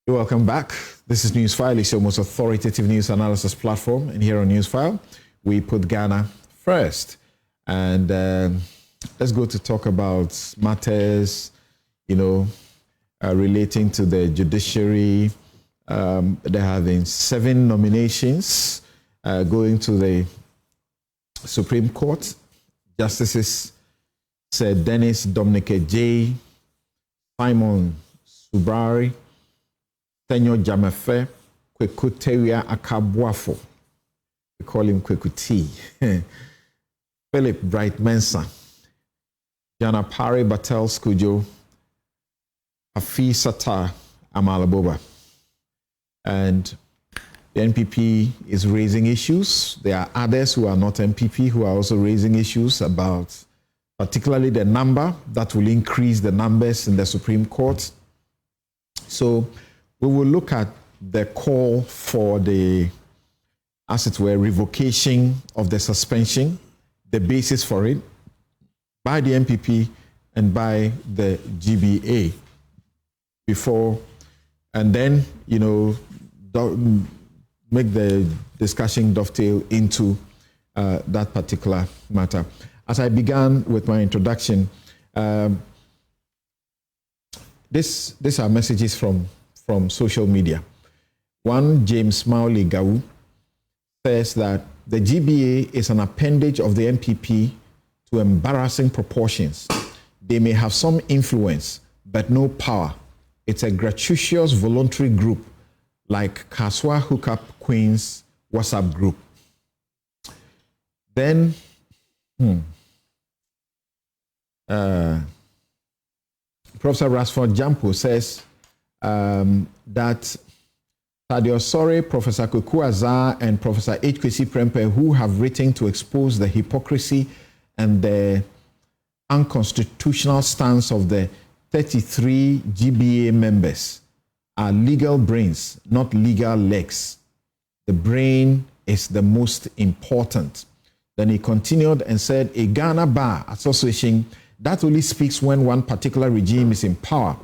Welcome back. This is Newsfile. It's your most authoritative news analysis platform. And here on Newsfile, we put Ghana first. And let's go to talk about matters, relating to the judiciary. There have been 7 nominations going to the Supreme Court. Justices Sir Dennis Dominic J, Simon Subari, Tenyo Jamefe, Kwekuteria Akabuafo. We call him Kwekuti. Philip Bright Mensah, Jana Pari Batel Skujo, Afi Sata Amalaboba. And the NPP is raising issues. There are others who are not NPP who are also raising issues about particularly the number that will increase the numbers in the Supreme Court. So we will look at the call for the, as it were, revocation of the suspension, the basis for it, by the NPP and by the GBA before, and then, make the discussion dovetail into that particular matter. As I began with my introduction, these are messages from social media. One, James Mauli Gau, says that the GBA is an appendage of the NPP to embarrassing proportions. They may have some influence, but no power. It's a gratuitous voluntary group like Kaswa Hookup Queens WhatsApp group. Then, Professor Rasford Jampo says that Tadio Sore, Professor Kuku Azar, and Professor H.K.C. Prempe, who have written to expose the hypocrisy and the unconstitutional stance of the 33 GBA members, are legal brains, not legal legs. The brain is the most important. Then he continued and said, a Ghana Bar Association, that only speaks when one particular regime is in power.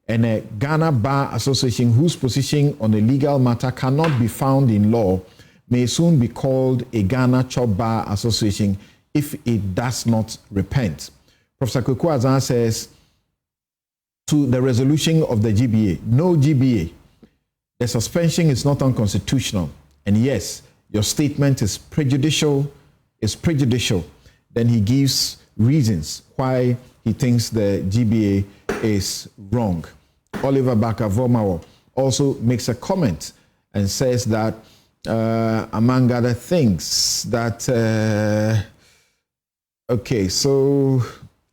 And a Ghana Bar Association whose position on a legal matter cannot be found in law may soon be called a Ghana Chop Bar Association if it does not repent. Professor Kuku Azan says, to the resolution of the GBA, no GBA, the suspension is not unconstitutional. And yes, your statement is prejudicial. Then he gives reasons why he thinks the GBA is wrong. Oliver Bakavomawo also makes a comment and says that, among other things, that,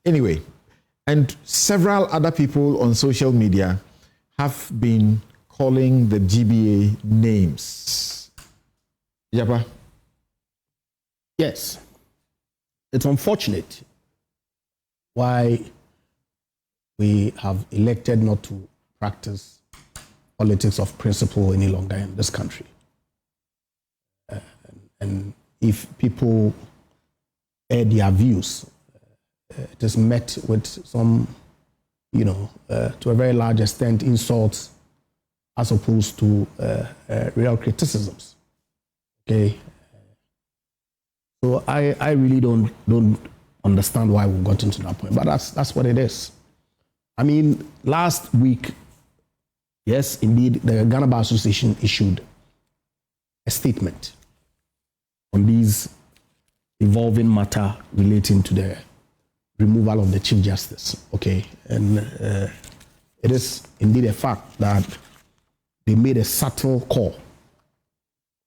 anyway, and several other people on social media have been calling the GBA names. Yapa? Yes. It's unfortunate why we have elected not to practice politics of principle any longer in this country. And if people air their views, it is met with some, to a very large extent, insults as opposed to real criticisms. Okay. So I really don't understand why we got into that point, but that's what it is. I mean, last week, yes, indeed, the Ghana Bar Association issued a statement on these evolving matter relating to the removal of the Chief Justice, okay? And it is indeed a fact that they made a subtle call,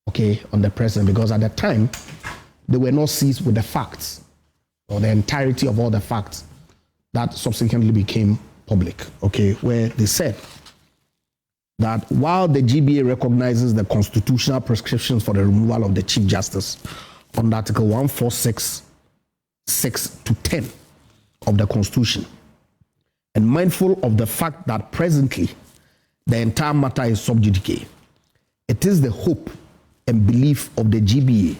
okay, on the president, because at the time, they were not seized with the facts or the entirety of all the facts that subsequently became public, okay, where they said that while the GBA recognizes the constitutional prescriptions for the removal of the Chief Justice under Article 146, 6 to 10 of the Constitution, and mindful of the fact that presently the entire matter is sub judice, it is the hope and belief of the GBA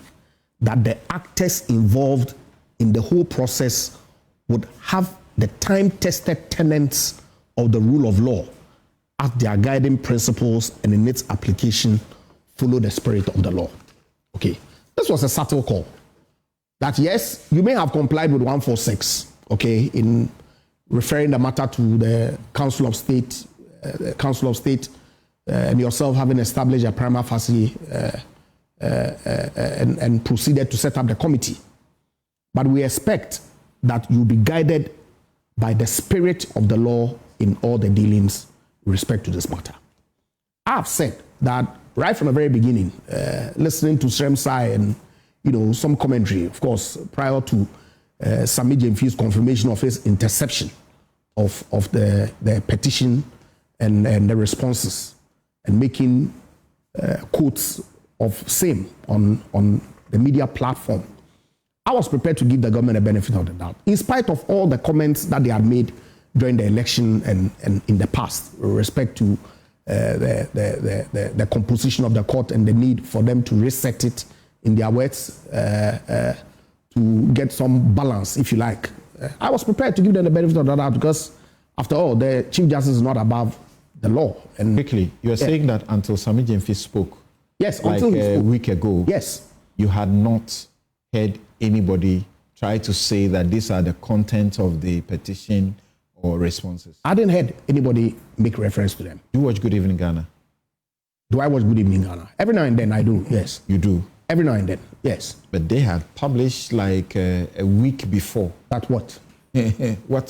that the actors involved in the whole process would have the time-tested tenets of the rule of law as their guiding principles and in its application follow the spirit of the law. Okay, this was a subtle call. That yes, you may have complied with 146, okay, in referring the matter to the Council of State, and yourself having established a prima facie and proceeded to set up the committee. But we expect that you'll be guided by the spirit of the law in all the dealings with respect to this matter. I've said that right from the very beginning, listening to Sremsai and some commentary, of course, prior to Sami Gyamfi's confirmation of his interception of the petition and the responses, and making quotes of same on the media platform. I was prepared to give the government a benefit of the doubt, in spite of all the comments that they had made during the election and in the past with respect to the composition of the court and the need for them to reset it, in their words, to get some balance, if you like. I was prepared to give them the benefit of the doubt because, after all, the Chief Justice is not above the law. And quickly, you're saying that until Sami Gyamfi spoke, yes, like until he spoke, a week ago, yes, you had not heard anybody try to say that these are the content of the petition or responses. I didn't hear anybody make reference to them. You watch Good Evening Ghana? Do I watch Good Evening Ghana? Every now and then I do, yes. You do? Every now and then, yes. But they had published like a week before. That what? What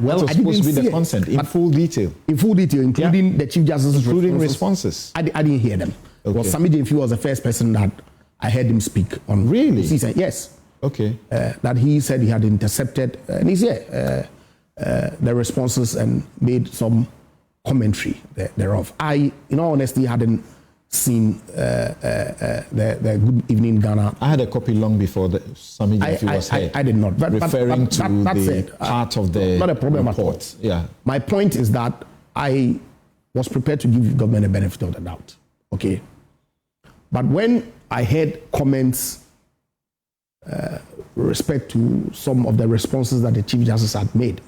was supposed to be the content in full detail? In full detail, including the Chief Justice's responses. I didn't hear them. Okay. Well, Sami Gyamfi was the first person that I heard him speak on. Really? He said, yes. Okay. That he said he had intercepted, and he's here, the responses and made some commentary thereof. I, in all honesty, hadn't seen the Good Evening Ghana. I had a copy long before Sami Gyamfi was here. I did not. Referring to the said, part of the not a problem report. At all. Yeah. My point is that I was prepared to give government a benefit of the doubt. Okay. But when I heard comments with respect to some of the responses that the Chief Justice had made,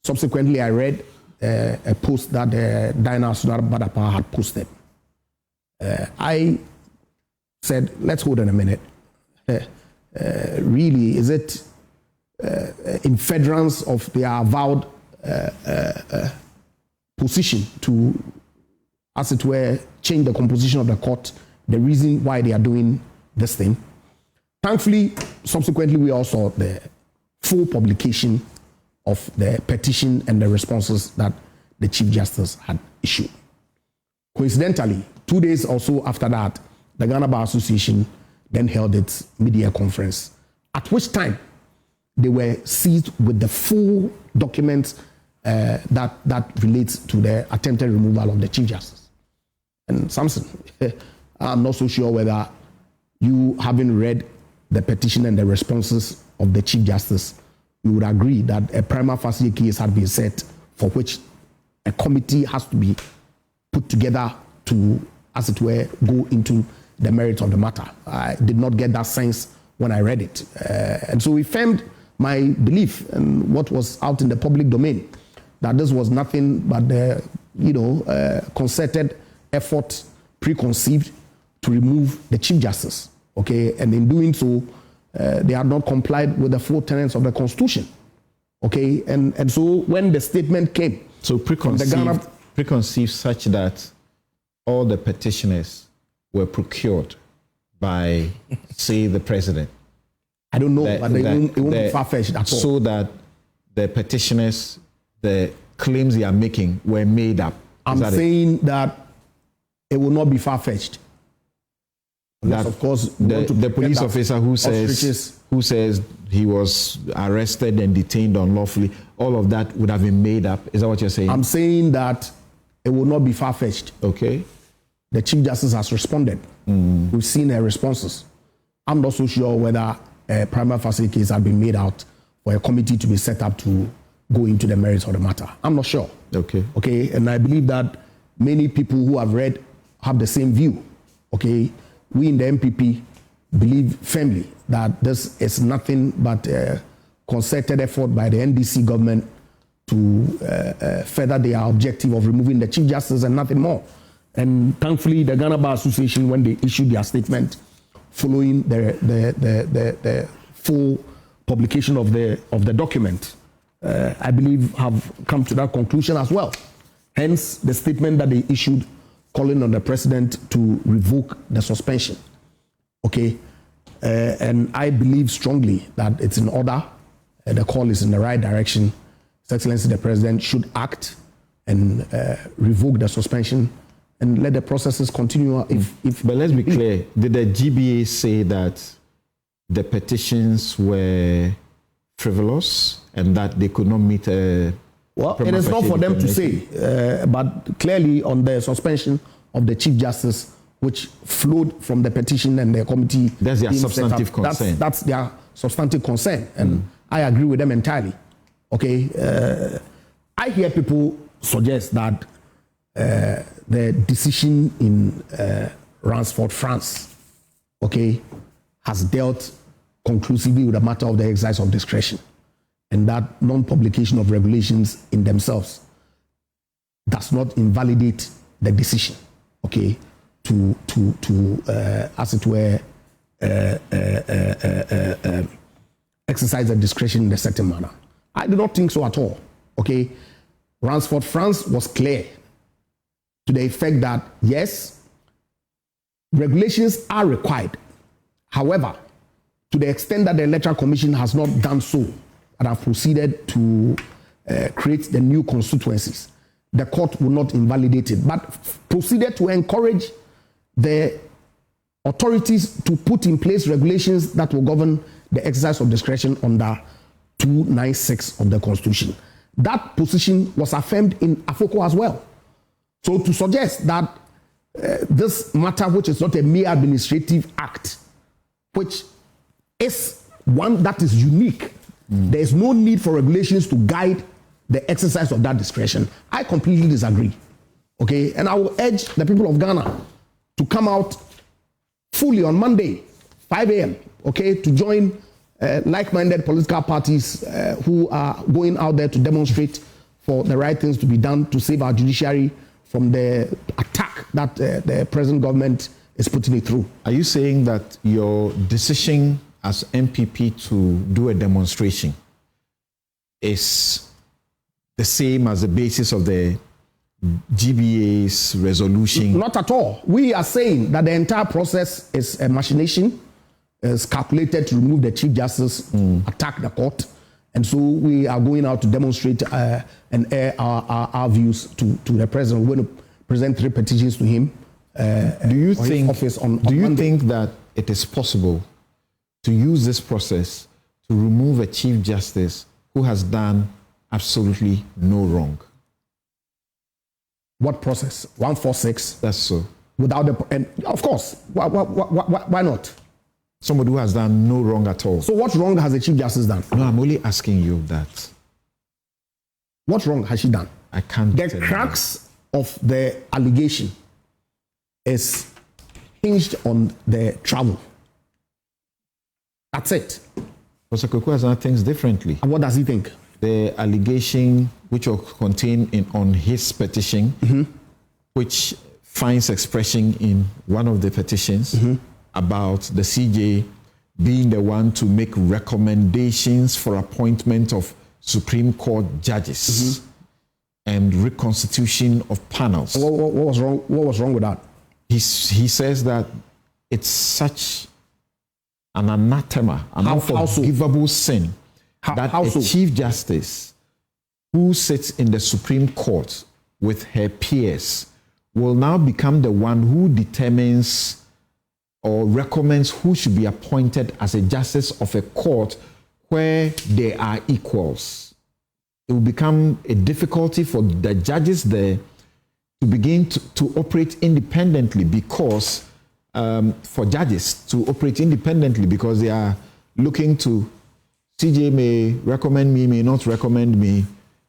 subsequently I read a post that Diana Badapa had posted. I said, let's hold on a minute. Really, is it in furtherance of their avowed position to, as it were, change the composition of the court, the reason why they are doing this thing? Thankfully, subsequently, we also saw the full publication of the petition and the responses that the Chief Justice had issued. Coincidentally, 2 days or so after that, the Ghana Bar Association then held its media conference, at which time they were seized with the full documents that relates to the attempted removal of the Chief Justice. And Samson, I'm not so sure whether you, having read the petition and the responses of the Chief Justice, you would agree that a prima facie case had been set for which a committee has to be put together to, as it were, go into the merits of the matter. I did not get that sense when I read it. And so it affirmed my belief and what was out in the public domain, that this was nothing but the, concerted effort preconceived to remove the Chief Justice. Okay, and in doing so, they had not complied with the full tenets of the Constitution. Okay, and so when the statement came, so preconceived such that all the petitioners were procured by, say, the president. I don't know, but it won't be far-fetched at all. So that the petitioners, the claims they are making were made up. I'm saying that it will not be far-fetched. That, of course, the police officer who says he was arrested and detained unlawfully, all of that would have been made up. Is that what you're saying? I'm saying that it will not be far-fetched. Okay. The Chief Justice has responded. We've seen her responses. I'm not so sure whether a prima facie case has been made out for a committee to be set up to go into the merits of the matter. I'm not sure. Okay. Okay, and I believe that many people who have read have the same view. Okay, we in the MPP believe firmly that this is nothing but a concerted effort by the NDC government to further their objective of removing the Chief Justice and nothing more. And thankfully, the Ghana Bar Association, when they issued their statement following the full publication of the document, I believe have come to that conclusion as well. Hence, the statement that they issued calling on the president to revoke the suspension. Okay, and I believe strongly that it's in order. The call is in the right direction. His Excellency the President should act and revoke the suspension and let the processes continue. But let's be clear, did the GBA say that the petitions were frivolous and that they could not meet a... Well, it is not for them to say, but clearly on the suspension of the Chief Justice, which flowed from the petition and the committee... That's their substantive concern. That's their substantive concern, and I agree with them entirely. Okay, I hear people suggest that the decision in Ransford, France, okay, has dealt conclusively with the matter of the exercise of discretion, and that non-publication of regulations in themselves does not invalidate the decision, okay, to as it were, exercise the discretion in a certain manner. I do not think so at all, okay. Ransford, France was clear to the effect that, yes, regulations are required. However, to the extent that the Electoral Commission has not done so and have proceeded to create the new constituencies, the court will not invalidate it, but proceeded to encourage the authorities to put in place regulations that will govern the exercise of discretion under 296 of the Constitution. That position was affirmed in Afoko as well. So to suggest that this matter, which is not a mere administrative act, which is one that is unique, there is no need for regulations to guide the exercise of that discretion. I completely disagree. Okay, and I will urge the people of Ghana to come out fully on Monday, 5 a.m., okay, to join like-minded political parties who are going out there to demonstrate for the right things to be done to save our judiciary from the attack that the present government is putting it through. Are you saying that your decision as MPP to do a demonstration is the same as the basis of the GBA's resolution? Not at all. We are saying that the entire process is a machination, is calculated to remove the Chief Justice, attack the court, and so we are going out to demonstrate and air our views to the president. We're going to present 3 petitions to him. Do you think that it is possible to use this process to remove a Chief Justice who has done absolutely no wrong? What process? 146. That's so. Without the, and of course, why not? Somebody who has done no wrong at all. So what wrong has the Chief Justice done? No, I'm only asking you that. What wrong has she done? I can't. The crux of the allegation is hinged on the travel. That's it. Professor Koku has done things differently. And what does he think? The allegation which was contained on his petition, which finds expression in one of the petitions, about the CJ being the one to make recommendations for appointment of Supreme Court judges and reconstitution of panels. What was wrong? What was wrong with that? He says that it's such an anathema, an unforgivable sin that a Chief Justice who sits in the Supreme Court with her peers will now become the one who determines or recommends who should be appointed as a justice of a court where they are equals. It will become a difficulty for the judges there to begin to operate independently because for judges to operate independently because they are looking to CJ may recommend me, may not recommend me,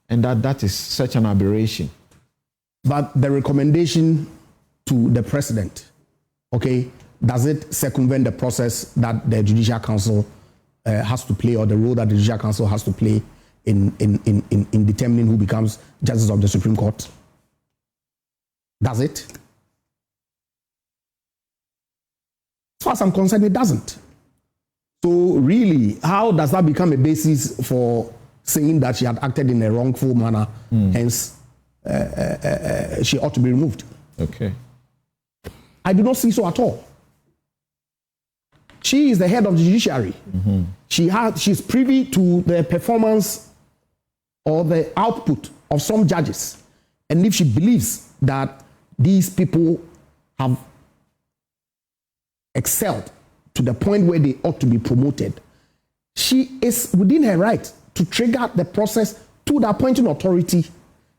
and that is such an aberration. But the recommendation to the president, okay, does it circumvent the process that the Judicial Council has to play or the role that the Judicial Council has to play in determining who becomes justice of the Supreme Court? Does it? As far as I'm concerned, it doesn't. So really, how does that become a basis for saying that she had acted in a wrongful manner, hence she ought to be removed? Okay. I do not see so at all. She is the head of the judiciary. She's privy to the performance or the output of some judges. And if she believes that these people have excelled to the point where they ought to be promoted, she is within her right to trigger the process to the appointing authority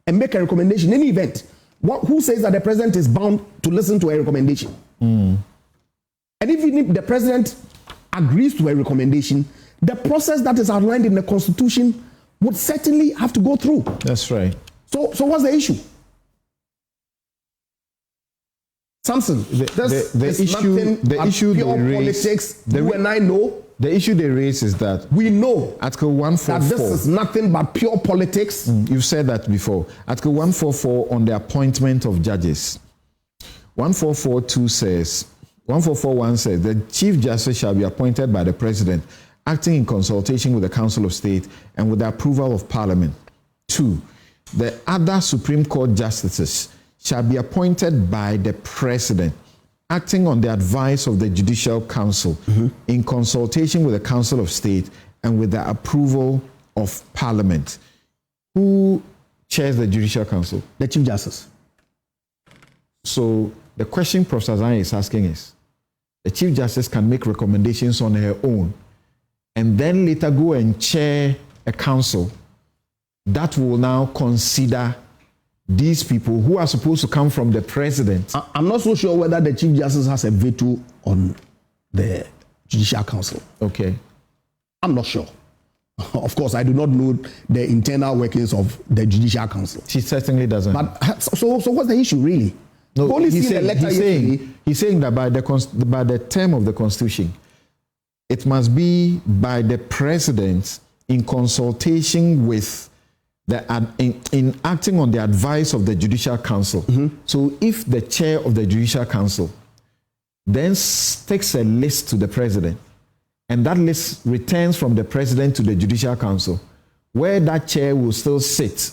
and make a recommendation. In any event, who says that the president is bound to listen to a recommendation? And even if the president agrees to a recommendation, the process that is outlined in the Constitution would certainly have to go through. That's right. So what's the issue? Samson, the issue pure politics. You and I know. The issue they raise is that we know Article 144. That this is nothing but pure politics. You've said that before. Article 144 on the appointment of judges. 1442 says, 1441 says, the Chief Justice shall be appointed by the President, acting in consultation with the Council of State and with the approval of Parliament. 2. The other Supreme Court justices shall be appointed by the President, acting on the advice of the Judicial Council, in consultation with the Council of State and with the approval of Parliament. Who chairs the Judicial Council? The Chief Justice. So the question Professor Zane is asking is, the Chief Justice can make recommendations on her own and then later go and chair a council that will now consider these people who are supposed to come from the President. I'm not so sure whether the Chief Justice has a veto on the Judicial Council. Okay. I'm not sure. Of course, I do not know the internal workings of the Judicial Council. She certainly doesn't. But so what's the issue really? No, he's saying that by the term of the Constitution, it must be by the President in consultation with in acting on the advice of the Judicial Council. So if the chair of the Judicial Council then takes a list to the President, and that list returns from the President to the Judicial Council, where that chair will still sit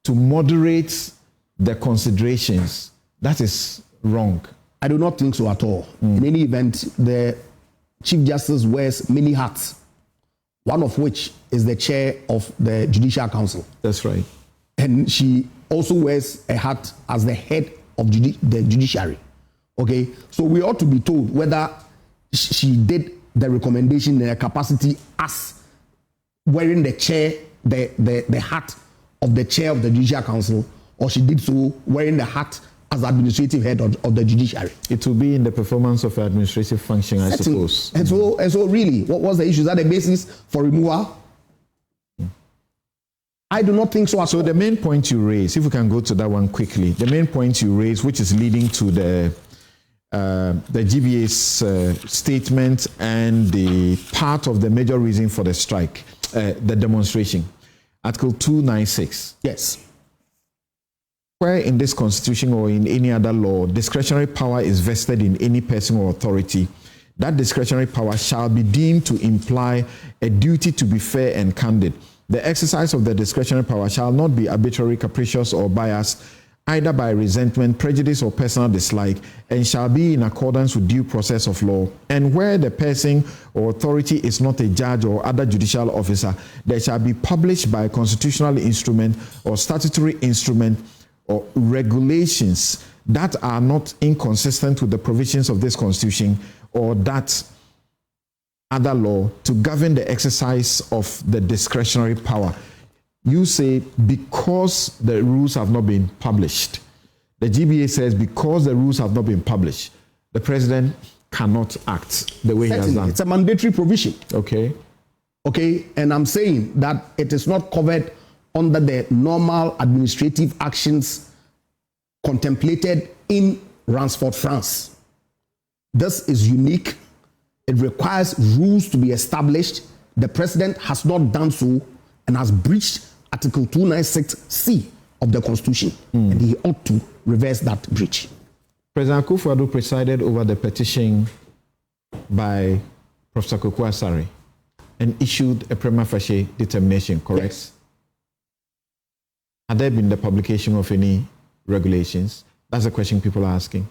to moderate the considerations, that is wrong. I do not think so at all. In any event, the Chief Justice wears many hats, one of which is the chair of the Judicial Council. That's right. And she also wears a hat as the head of the judiciary. Okay, so we ought to be told whether she did the recommendation in her capacity as wearing the chair, the hat of the chair of the Judicial Council, or she did so wearing the hat as administrative head of the judiciary. It will be in the performance of administrative function, I suppose. And so really, what was the issue? Is that the basis for removal? I do not think so. So the main point you raise, if we can go to that one quickly, the main point you raise, which is leading to the GBA's statement and the part of the major reason for the strike, the demonstration, Article 296. Yes. Where in this Constitution or in any other law, discretionary power is vested in any person or authority, that discretionary power shall be deemed to imply a duty to be fair and candid. The exercise of the discretionary power shall not be arbitrary, capricious, or biased, either by resentment, prejudice, or personal dislike, and shall be in accordance with due process of law. And where the person or authority is not a judge or other judicial officer, there shall be published by a constitutional instrument or statutory instrument or regulations that are not inconsistent with the provisions of this Constitution or that other law to govern the exercise of the discretionary power. You say because the rules have not been published. The GBA says because the rules have not been published, the President cannot act the way he has done. It's a mandatory provision. Okay. Okay, and I'm saying that it is not covered under the normal administrative actions contemplated in Ransford, France. This is unique. It requires rules to be established. The President has not done so, and has breached Article 296C of the Constitution, and he ought to reverse that breach. President Akufo-Addo presided over the petition by Professor Kweku Asare and issued a prima facie determination, correct? Yes. Had there been the publication of any regulations? That's the question people are asking.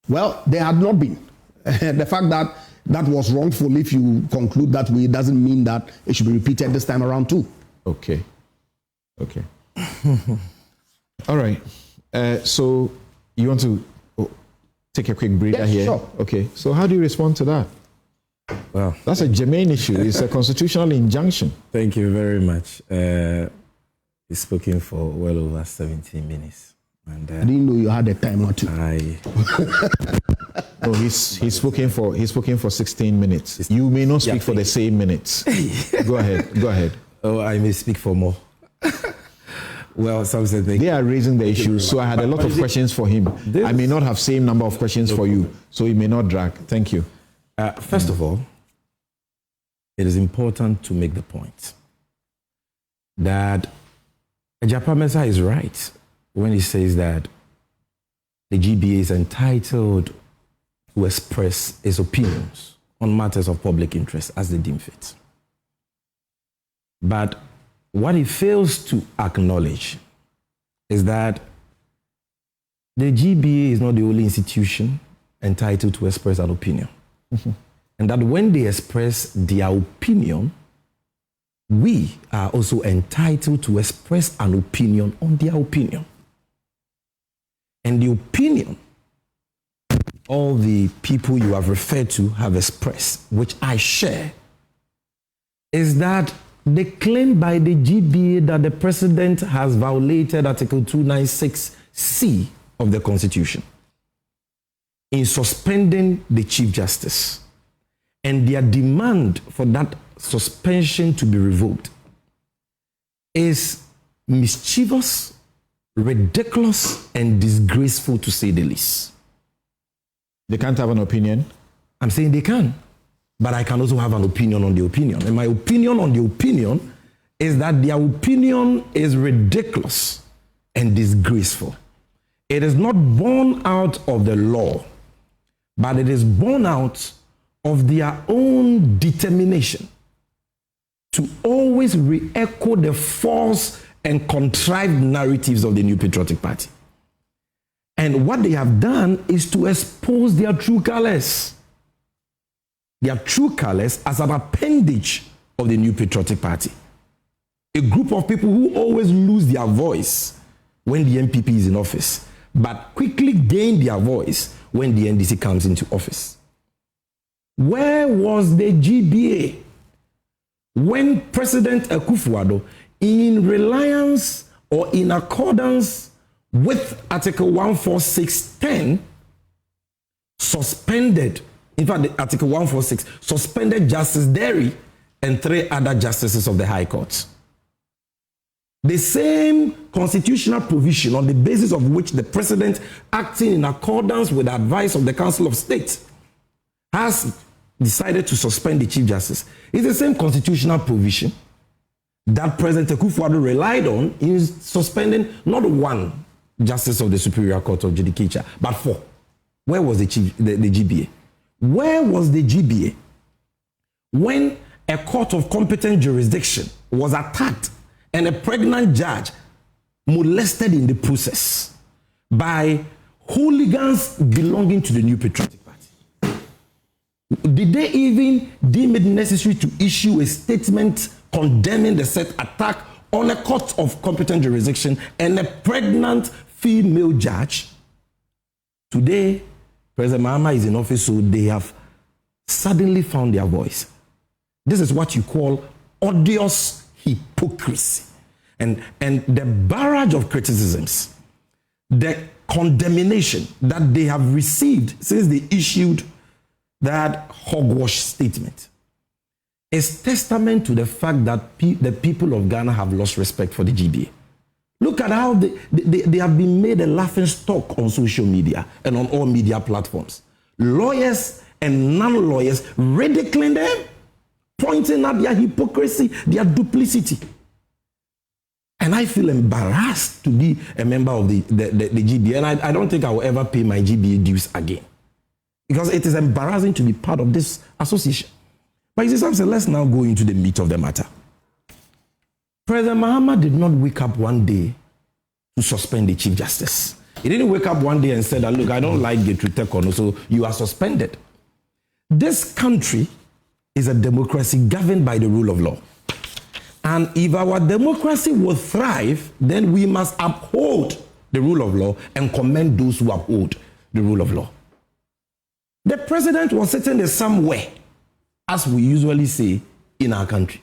Well, there had not been. The fact that that was wrongful, if you conclude that way, doesn't mean that it should be repeated this time around too. Okay. All right. So you want to take a quick breather here? Sure. Okay. So how do you respond to that? Well, that's a germane issue. It's a constitutional injunction. Thank you very much. He's spoken for well over 17 minutes. And, I didn't know you had a timer too. No, he's spoken for 16 minutes. You may not speak for the same minutes. Go ahead. Oh, I may speak for more. Well, some said they are raising the issue, so I had a lot of questions for him. I may not have same number of questions for you, so it may not drag. Thank you. First of all, it is important to make the point that Ejapa Mensah is right when he says that the GBA is entitled to express its opinions on matters of public interest as they deem fit. But what he fails to acknowledge is that the GBA is not the only institution entitled to express an opinion. Mm-hmm. And that when they express their opinion, we are also entitled to express an opinion on their opinion. And the opinion all the people you have referred to have expressed, which I share, is that the claim by the GBA that the president has violated Article 296C of the Constitution in suspending the Chief Justice, and their demand for that suspension to be revoked is mischievous, ridiculous, and disgraceful, to say the least. They can't have an opinion? I'm saying they can, but I can also have an opinion on the opinion. And my opinion on the opinion is that their opinion is ridiculous and disgraceful. It is not born out of the law, but it is born out of their own determination to always re-echo the false and contrived narratives of the New Patriotic Party. And what they have done is to expose their true colors. Their true colors as an appendage of the New Patriotic Party. A group of people who always lose their voice when the NPP is in office, but quickly gain their voice when the NDC comes into office. Where was the GBA when President Akufo-Addo, in reliance or in accordance with Article 146(10), suspended, in fact, Article 146 suspended Justice Derry and 3 other justices of the High Court? The same constitutional provision on the basis of which the president, acting in accordance with the advice of the Council of State, has decided to suspend the Chief Justice is the same constitutional provision that President Akufo-Addo relied on in suspending not one Justice of the Superior Court of Judicature, but 4. Where was the GBA? Where was the GBA when a court of competent jurisdiction was attacked and a pregnant judge molested in the process by hooligans belonging to the New Patriotic Party? Did they even deem it necessary to issue a statement condemning the said attack on a court of competent jurisdiction and a pregnant female judge? Today, President Mahama is in office, so they have suddenly found their voice. This is what you call odious hypocrisy. And the barrage of criticisms, the condemnation that they have received since they issued that hogwash statement is testament to the fact that the people of Ghana have lost respect for the GBA. Look at how they have been made a laughing stock on social media and on all media platforms. Lawyers and non-lawyers ridiculing them, pointing at their hypocrisy, their duplicity. And I feel embarrassed to be a member of the GBA. And I don't think I will ever pay my GBA dues again. Because it is embarrassing to be part of this association. But you see, something, let's now go into the meat of the matter. President Mahama did not wake up one day to suspend the Chief Justice. He didn't wake up one day and said, look, I don't like Getru Tekono, so you are suspended. This country is a democracy governed by the rule of law. And if our democracy will thrive, then we must uphold the rule of law and commend those who uphold the rule of law. The president was sitting somewhere, as we usually say in our country,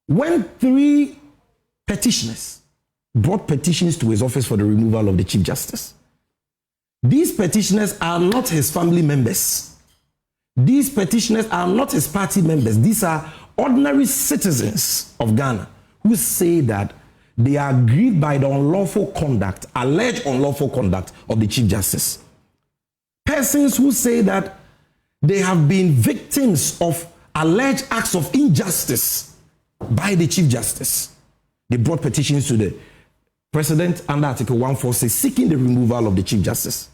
when 3 petitioners brought petitions to his office for the removal of the Chief Justice. These petitioners are not his family members. These petitioners are not his party members. These are ordinary citizens of Ghana who say that they are aggrieved by the unlawful conduct, alleged unlawful conduct of the Chief Justice. Persons who say that they have been victims of alleged acts of injustice by the Chief Justice. They brought petitions to the President under Article 146 seeking the removal of the Chief Justice.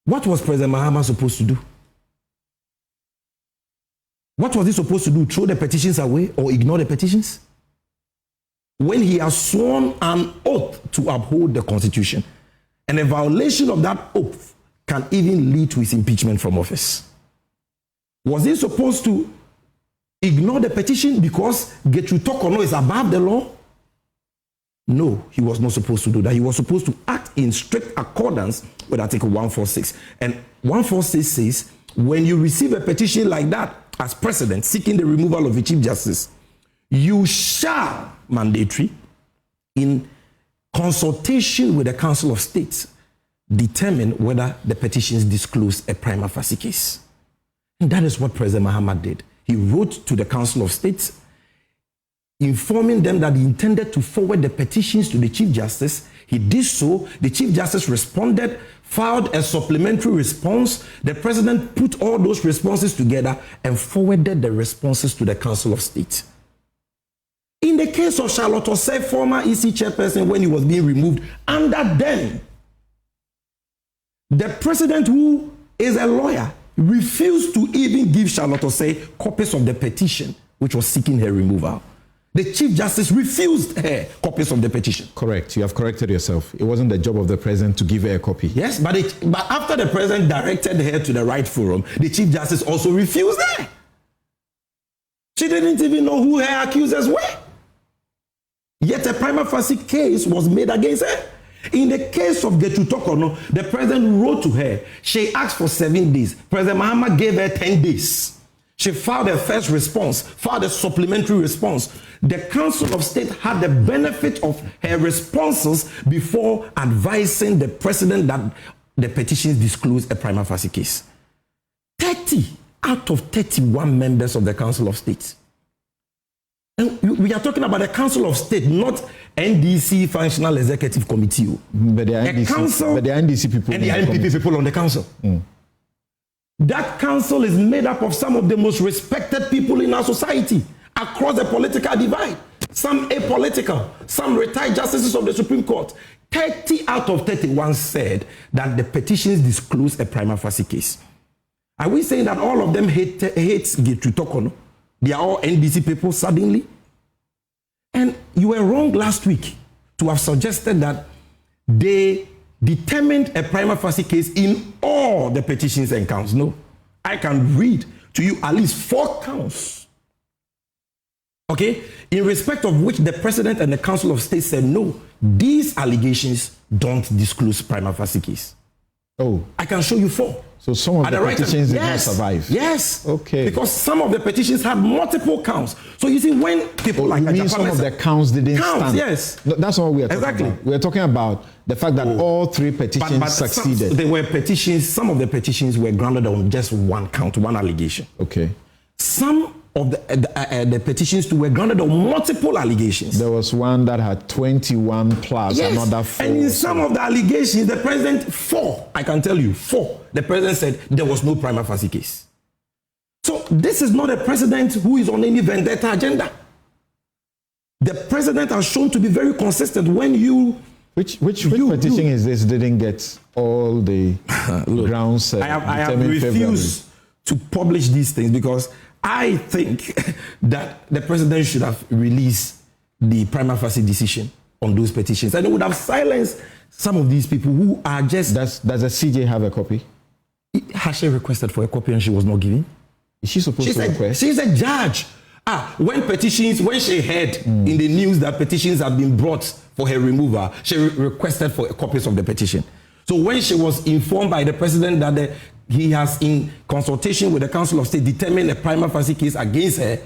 What was President Mahama supposed to do? What was he supposed to do? Throw the petitions away or ignore the petitions? When he has sworn an oath to uphold the Constitution, and a violation of that oath can even lead to his impeachment from office. Was he supposed to ignore the petition because Getru Tokono is above the law? No, he was not supposed to do that. He was supposed to act in strict accordance with Article 146. And 146 says, when you receive a petition like that as president seeking the removal of the Chief Justice, you shall, mandatory, in consultation with the Council of State, determine whether the petitions disclose a prima facie case. And that is what President Mahama did. He wrote to the Council of State, informing them that he intended to forward the petitions to the Chief Justice. He did so. The Chief Justice responded, filed a supplementary response. The President put all those responses together and forwarded the responses to the Council of State. In the case of Charlotte Osei, former EC chairperson, when he was being removed, under them, the President, who is a lawyer, refused to even give Charlotte Osei copies of the petition which was seeking her removal. The Chief Justice refused her copies of the petition. Correct. You have corrected yourself. It wasn't the job of the president to give her a copy. Yes, but after the president directed her to the right forum, the Chief Justice also refused her. She didn't even know who her accusers were. Yet a prima facie case was made against her. In the case of Getru Tokono, the president wrote to her. She asked for 7 days. President Mahama gave her 10 days. She filed a first response, filed a supplementary response. The Council of State had the benefit of her responses before advising the president that the petitions disclose a prima facie case. 30 out of 31 members of the Council of State. And we are talking about the Council of State, not NDC Functional Executive Committee. But the NDC people. And the NPP people on the council. That council is made up of some of the most respected people in our society across the political divide. Some apolitical, some retired justices of the Supreme Court. 30 out of 31 said that the petitions disclose a prima facie case. Are we saying that all of them hate Getru Tokono? They are all NDC people suddenly? And you were wrong last week to have suggested that they determined a prima facie case in all the petitions and counts. No, I can read to you at least 4 counts, okay, in respect of which the president and the Council of State said, no, these allegations don't disclose prima facie case. Oh, I can show you 4. So some of the petitions did not survive. Yes. Okay. Because some of the petitions had multiple counts. So you see, when people like mean some of the counts didn't stand. Yes. No, that's not what we are talking about. We are talking about the fact that all 3 petitions succeeded. There were petitions. Some of the petitions were grounded on just 1 count, 1 allegation. Okay. Some of the petitions were grounded on multiple allegations. There was one that had 21 plus, another 4. And in some of the allegations, the president, 4, I can tell you, 4, the president said there was no prima facie case. So this is not a president who is on any vendetta agenda. The president has shown to be very consistent when you... Which petition is this didn't get all the grounds I have refused to publish these things because I think that the president should have released the prima facie decision on those petitions, and it would have silenced some of these people who are just... Does the CJ have a copy? Has she requested for a copy and she was not given? Is she supposed to request? She's a judge. When she heard in the news that petitions had been brought for her removal, she requested for copies of the petition. So when she was informed by the president that he has, in consultation with the Council of State, determined a prima facie case against her,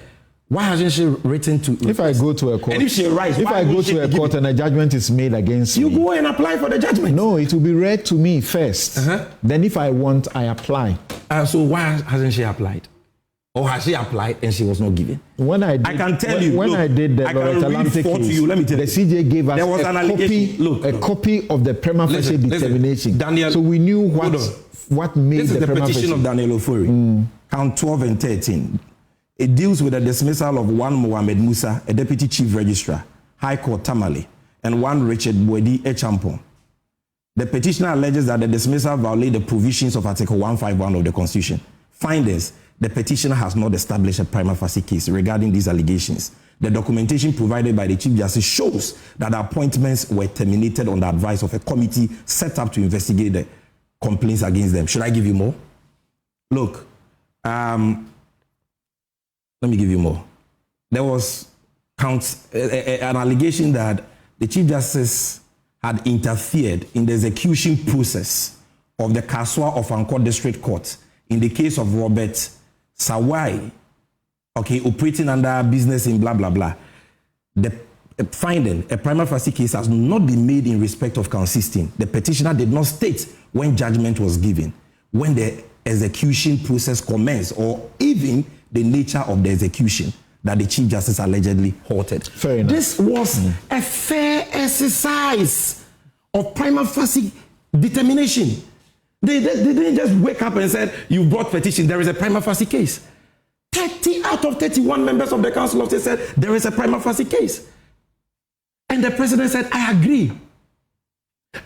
why hasn't she written to... If I go to a court... And if she writes... If I go to a court and a judgment is made against me... You go and apply for the judgment. No, it will be read to me first. Then if I want, I apply. So why hasn't she applied? Or has she applied and she was not given? When I can tell you. When I did the Loretta Lamte case, let me tell you, the CJ gave us a copy of the prima facie determination. Daniel, so we knew what made the prima facie. This is the petition of Daniel Ofori. Count 12 and 13. It deals with the dismissal of one Mohamed Musa, a deputy chief registrar, High Court Tamale, and one Richard Bwedi Echampon. The petitioner alleges that the dismissal violates the provisions of Article 151 of the Constitution. Findings: the petitioner has not established a prima facie case regarding these allegations. The documentation provided by the Chief Justice shows that the appointments were terminated on the advice of a committee set up to investigate the complaints against them. Should I give you more? Look, let me give you more. There was an allegation that the Chief Justice had interfered in the execution process of the Kaswa of Anko District Court in the case of Robert Sawai, operating under business in blah, blah, blah. The finding, a prima facie case has not been made in respect of count 16. The petitioner did not state when judgment was given, when the execution process commenced, or even the nature of the execution that the Chief Justice allegedly halted. Fair enough. This was a fair exercise of prima facie determination. They didn't just wake up and said, you brought petition, there is a prima facie case. 30 out of 31 members of the Council of State said there is a prima facie case. And the president said, I agree.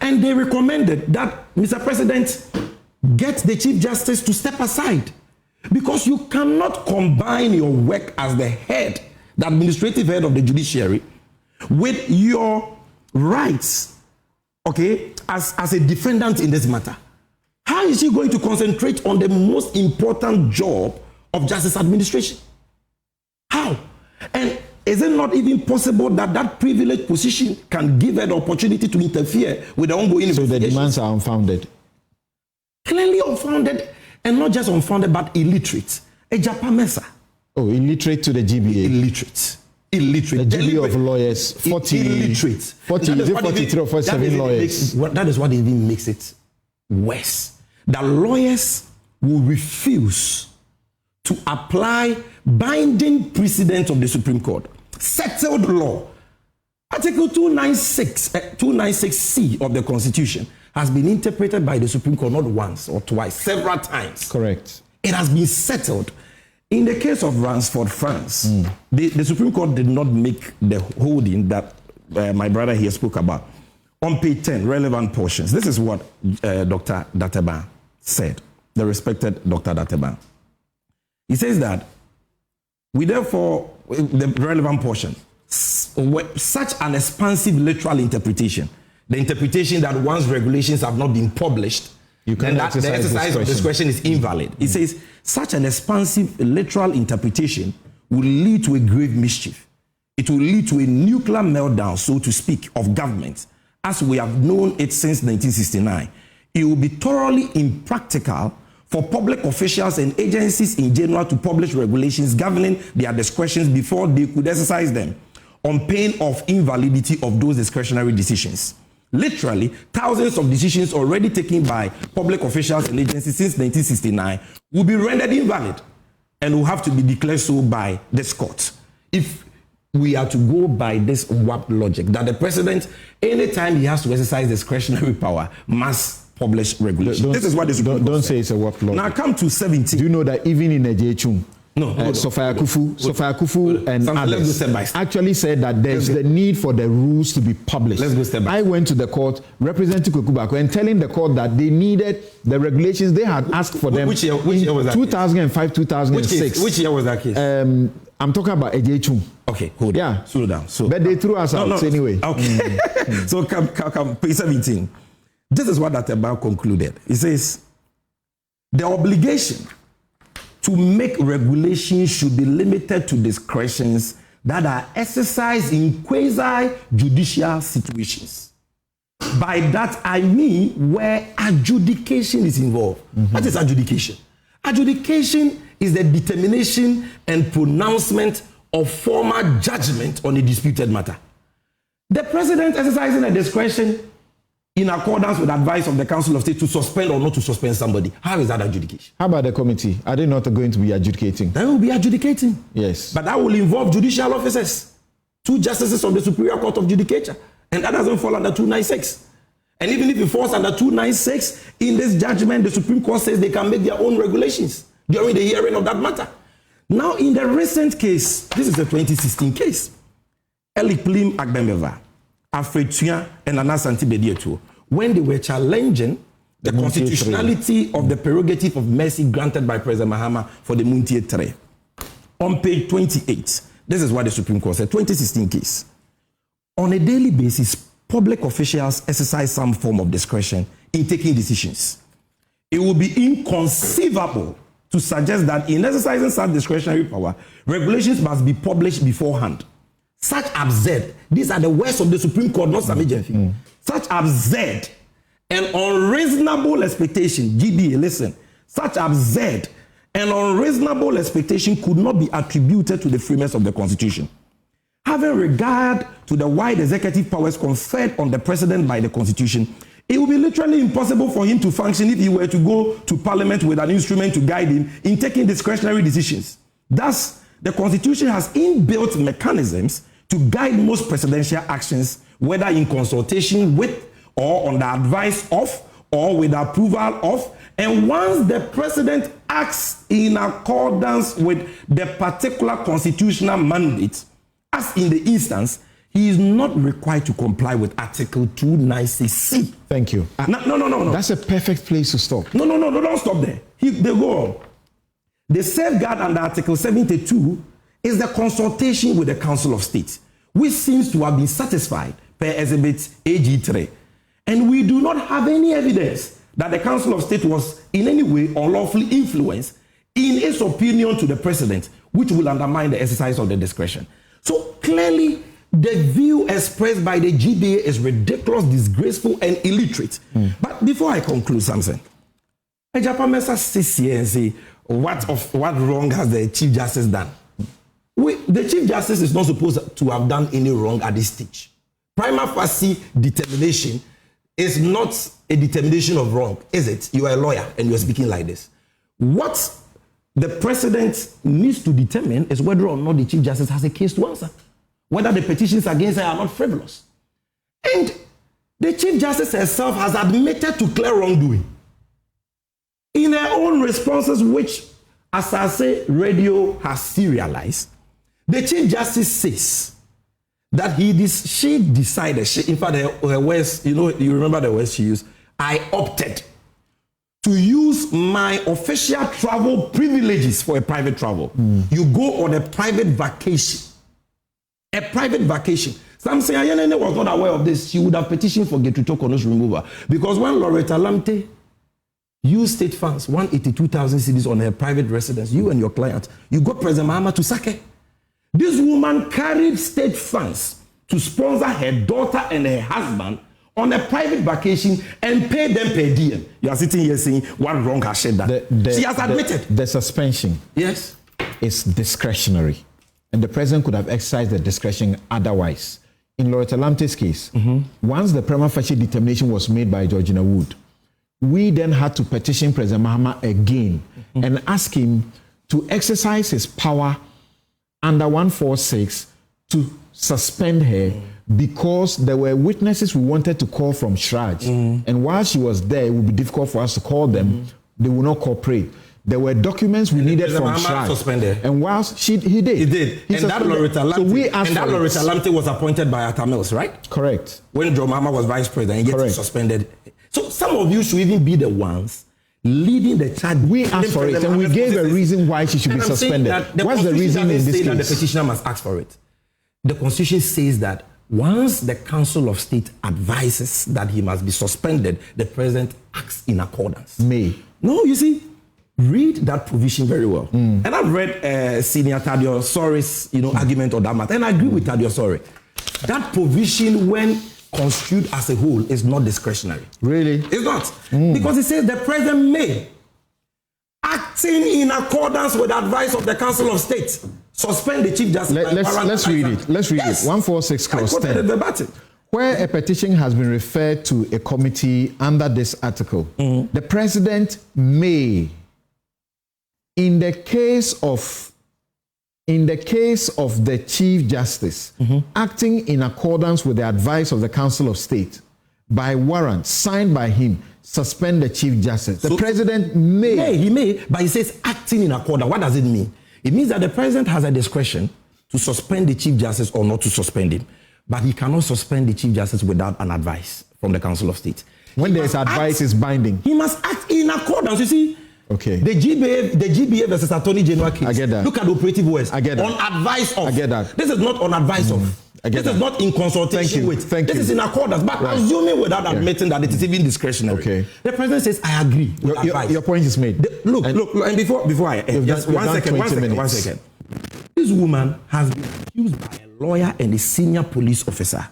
And they recommended that, Mr. President, get the Chief Justice to step aside. Because you cannot combine your work as the head, the administrative head of the judiciary, with your rights, as a defendant in this matter. How is he going to concentrate on the most important job of justice administration? How? And is it not even possible that that privileged position can give her the opportunity to interfere with the ongoing investigation? So the demands are unfounded? Clearly unfounded, and not just unfounded, but illiterate. A Japamesa. Oh, illiterate to the GBA. Illiterate. The GBA of lawyers, 40, illiterate. 43 or 47 lawyers. That is what even makes it worse. The lawyers will refuse to apply binding precedent of the Supreme Court. Settled law. Article 296C of the Constitution has been interpreted by the Supreme Court not once or twice, several times. Correct. It has been settled. In the case of Ransford, France, the Supreme Court did not make the holding that my brother here spoke about. On page 10, relevant portions. This is what Dr. Dateban said, the respected Dr. Dateban. He says that we therefore, the relevant portion, such an expansive literal interpretation, the interpretation that once regulations have not been published, then that the exercise of discretion is invalid. It says such an expansive literal interpretation will lead to a grave mischief. It will lead to a nuclear meltdown, so to speak, of government, as we have known it since 1969. It will be thoroughly impractical for public officials and agencies in general to publish regulations governing their discretions before they could exercise them, on pain of invalidity of those discretionary decisions. Literally, thousands of decisions already taken by public officials and agencies since 1969 will be rendered invalid and will have to be declared so by this court. If we are to go by this warped logic that the president, anytime he has to exercise discretionary power, must publish regulations. This is what this don't say it's a warped logic. Now come to 17. Do you know that even in a JHUM, Sophia Kufu and others actually said that there's the need for the rules to be published. Let's go step by. I went to the court representing Kwekubako and telling the court that they needed the regulations. They had asked for them. Which year was that? 2005, 2006. Which year was that case? I'm talking about Ejechum. Okay, hold on. Slow down. But they threw us out anyway. Okay. So come, page 17. This is what that about concluded. It says, the obligation to make regulations should be limited to discretions that are exercised in quasi-judicial situations. By that, I mean where adjudication is involved. What is adjudication? Adjudication is the determination and pronouncement of formal judgment on a disputed matter. The president exercising a discretion in accordance with advice of the Council of State to suspend or not to suspend somebody. How is that adjudication? How about the committee? Are they not going to be adjudicating? They will be adjudicating. Yes. But that will involve judicial officers, 2 justices of the Superior Court of Judicature, and that doesn't fall under 296. And even if it falls under 296, in this judgment, the Supreme Court says they can make their own regulations during the hearing of that matter. Now, in the recent case, this is the 2016 case, Elik Plim Agbembeva, Alfred Tuya, and Nana Santi Bedietu, when they were challenging the constitutionality of the prerogative of mercy granted by President Mahama for the Muntie 3. On page 28, this is what the Supreme Court said, 2016 case. On a daily basis, public officials exercise some form of discretion in taking decisions. It would be inconceivable to suggest that in exercising such discretionary power, regulations must be published beforehand. Such absurd, these are the words of the Supreme Court, not some agency. Such absurd and unreasonable expectation, GBA, listen, such absurd and unreasonable expectation could not be attributed to the framers of the Constitution. Having regard to the wide executive powers conferred on the president by the Constitution, it would be literally impossible for him to function if he were to go to Parliament with an instrument to guide him in taking discretionary decisions. Thus, the Constitution has inbuilt mechanisms to guide most presidential actions, whether in consultation with or on the advice of or with approval of. And once the president acts in accordance with the particular constitutional mandate, as in the instance, he is not required to comply with Article 296C. Thank you. No. That's a perfect place to stop. No, don't stop there. They go on. The safeguard under Article 72 is the consultation with the Council of State, which seems to have been satisfied per Exhibit AG3. And we do not have any evidence that the Council of State was in any way unlawfully influenced in its opinion to the president, which will undermine the exercise of the discretion. So clearly, the view expressed by the GBA is ridiculous, disgraceful, and illiterate. But before I conclude, Samson, Ejapamesa sits here and say, what wrong has the Chief Justice done? The Chief Justice is not supposed to have done any wrong at this stage. Prima facie determination is not a determination of wrong, is it? You are a lawyer and you are speaking like this. What the president needs to determine is whether or not the Chief Justice has a case to answer, whether the petitions against her are not frivolous. And the Chief Justice herself has admitted to clear wrongdoing in her own responses, which, as I say, radio has serialized. The Chief Justice says that she decided, in fact, her words, you remember the words she used, I opted to use my official travel privileges for a private travel. You go on a private vacation. A private vacation. Some say Ayenene was not aware of this. She would have petitioned for Getuto Kono's removal. Because when Loretta Lamte used state funds, 182,000 cedis on her private residence, you and your client, you got President Mahama to sack her. This woman carried state funds to sponsor her daughter and her husband on a private vacation and pay them per diem. You are sitting here saying, what wrong has she done? She has admitted. The suspension is discretionary. And the president could have exercised the discretion otherwise. In Loretta Lamte's case, once the prima facie determination was made by Georgina Wood, we then had to petition President Mahama again and ask him to exercise his power under 146 to suspend her because there were witnesses we wanted to call from Shraj. And while she was there, it would be difficult for us to call them. They will not cooperate. There were documents we needed from Shai. Suspended. And whilst he did. He did. And that Loretta Lamte was appointed by Atta Mills, right? Correct. When John Mahama was vice president, he gets suspended. So some of you should even be the ones leading the charge. We asked for it, and we gave a reason why she should be suspended. What's the reason in this case? That the petitioner must ask for it. The Constitution says that once the Council of State advises that he must be suspended, the president acts in accordance. No, you see, read that provision very well. And I've read Senior Tadio Sori's argument on that matter, and I agree with Tadio Sori. That provision, when construed as a whole, is not discretionary. Really? It's not. Because it says the president may, acting in accordance with the advice of the Council of State, suspend the Chief Justice. Let's read it. Let's read it. 146 clause 10. Where a petition has been referred to a committee under this article, the president may, in the case of the Chief Justice, acting in accordance with the advice of the Council of State, by warrant signed by him, suspend the Chief Justice. The president may. He may, but he says acting in accordance. What does it mean? It means that the president has a discretion to suspend the Chief Justice or not to suspend him. But he cannot suspend the Chief Justice without an advice from the Council of State. When there's advice, is binding. He must act in accordance. You see, okay. The GBA versus Attorney General case. I get that. Look at the operative words. I get that. On advice of. I get that. This is not on advice of. This is not in consultation with. This is in accordance. But assuming without admitting that it is even discretionary. Okay. The president says, I agree with advice. Your point is made. Look. And before I just one second. This woman has been accused by a lawyer and a senior police officer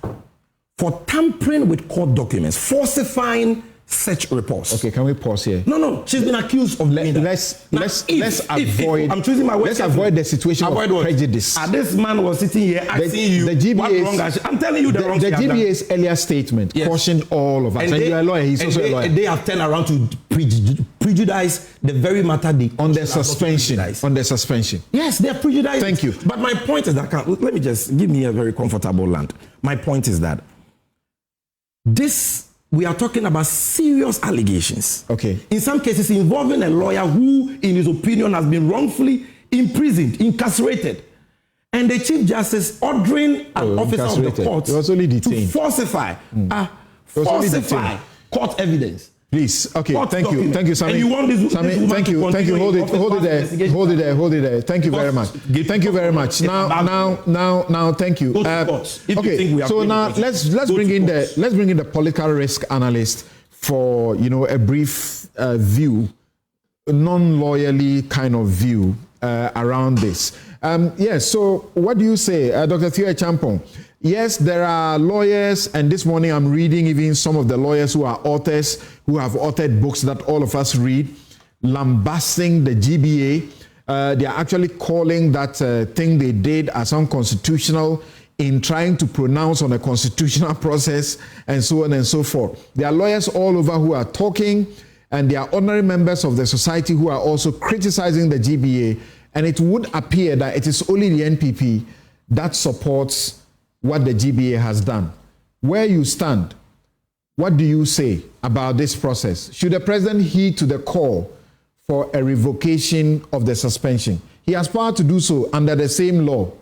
for tampering with court documents, falsifying search reports. Okay, can we pause here? No. She's been accused of let's avoid. I'm choosing my words. Let's avoid the situation of prejudice. This man was sitting here asking you what wrong. I'm telling you the wrong. The GBA's earlier statement cautioned all of us. And you're a lawyer. He's also a lawyer. They have turned around to prejudice the very matter on the suspension. On the suspension. Yes, they are prejudiced. Thank you. But my point is that let me just give me a very comfortable land. My point is that we are talking about serious allegations. Okay. In some cases involving a lawyer who, in his opinion, has been wrongfully imprisoned, incarcerated. And the Chief Justice ordering an officer of the court to falsify court evidence. Please, okay, thank you, Sammy. And you want this thank you, hold it there. Thank you very much. Thank you very much. Now, thank you. Okay, so now let's bring in the political risk analyst for a brief view, non-lawyerly kind of view around this. Yes. So, what do you say, Dr. Theo Champong? Yes, there are lawyers, and this morning I'm reading even some of the lawyers who are authors, who have authored books that all of us read, lambasting the GBA. They are actually calling that thing they did as unconstitutional in trying to pronounce on a constitutional process and so on and so forth. There are lawyers all over who are talking, and there are ordinary members of the society who are also criticizing the GBA, and it would appear that it is only the NPP that supports what the GBA has done. Where you stand, what do you say about this process? Should the president heed to the call for a revocation of the suspension? He has power to do so under the same law.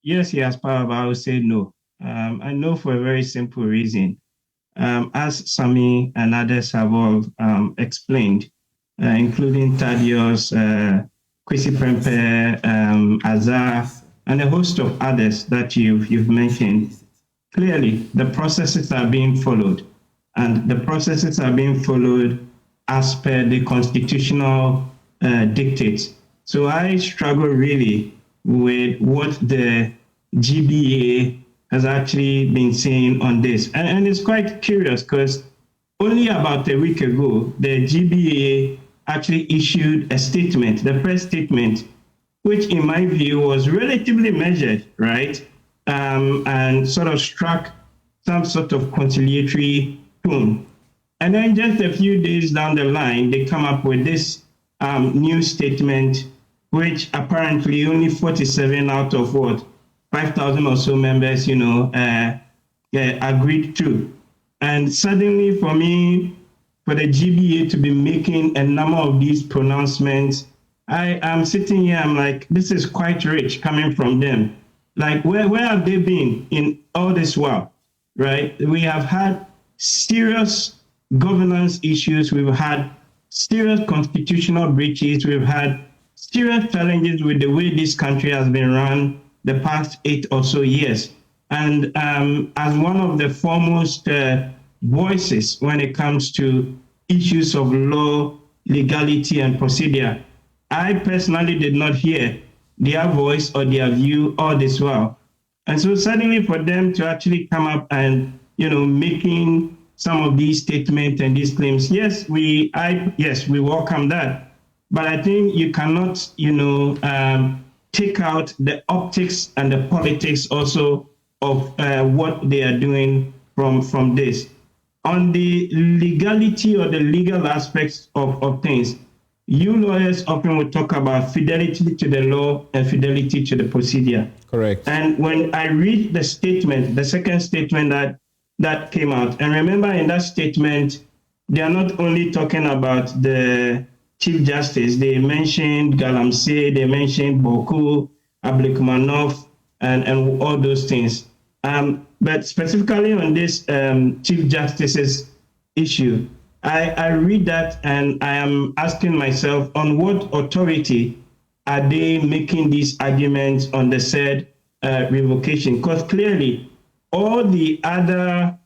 Yes, he has power, but I would say no. I know for a very simple reason. As Sami and others have all explained, including Thaddeus, Kwesi Prempeh, Azar, and a host of others that you've mentioned, clearly the processes are being followed, and the processes are being followed as per the constitutional dictates. So I struggle really with what the GBA has actually been saying on this. And it's quite curious because only about a week ago, the GBA actually issued a statement, the press statement, which in my view was relatively measured, right? And sort of struck some sort of conciliatory tone. And then just a few days down the line, they come up with this new statement, which apparently only 47 out of 5,000 or so members, agreed to. And suddenly for me, for the GBA to be making a number of these pronouncements, I am sitting here, I'm like, this is quite rich coming from them. Like, where have they been in all this while, right? We have had serious governance issues. We've had serious constitutional breaches. We've had serious challenges with the way this country has been run the past 8 or so years. And as one of the foremost voices when it comes to issues of law, legality, and procedure, I personally did not hear their voice or their view all this while. And so suddenly for them to actually come up and, making some of these statements and these claims, yes, we welcome that. But I think you cannot, take out the optics and the politics also of what they are doing from this. On the legality or the legal aspects of things, you lawyers often will talk about fidelity to the law and fidelity to the procedure. Correct. And when I read the statement, the second statement that came out, and remember in that statement, they are not only talking about the Chief Justice, they mentioned Galamsey, they mentioned Boku, Ablikmanov, and all those things. But specifically on this Chief Justice's issue, I read that and I am asking myself, on what authority are they making these arguments on the said revocation? Because clearly, all the other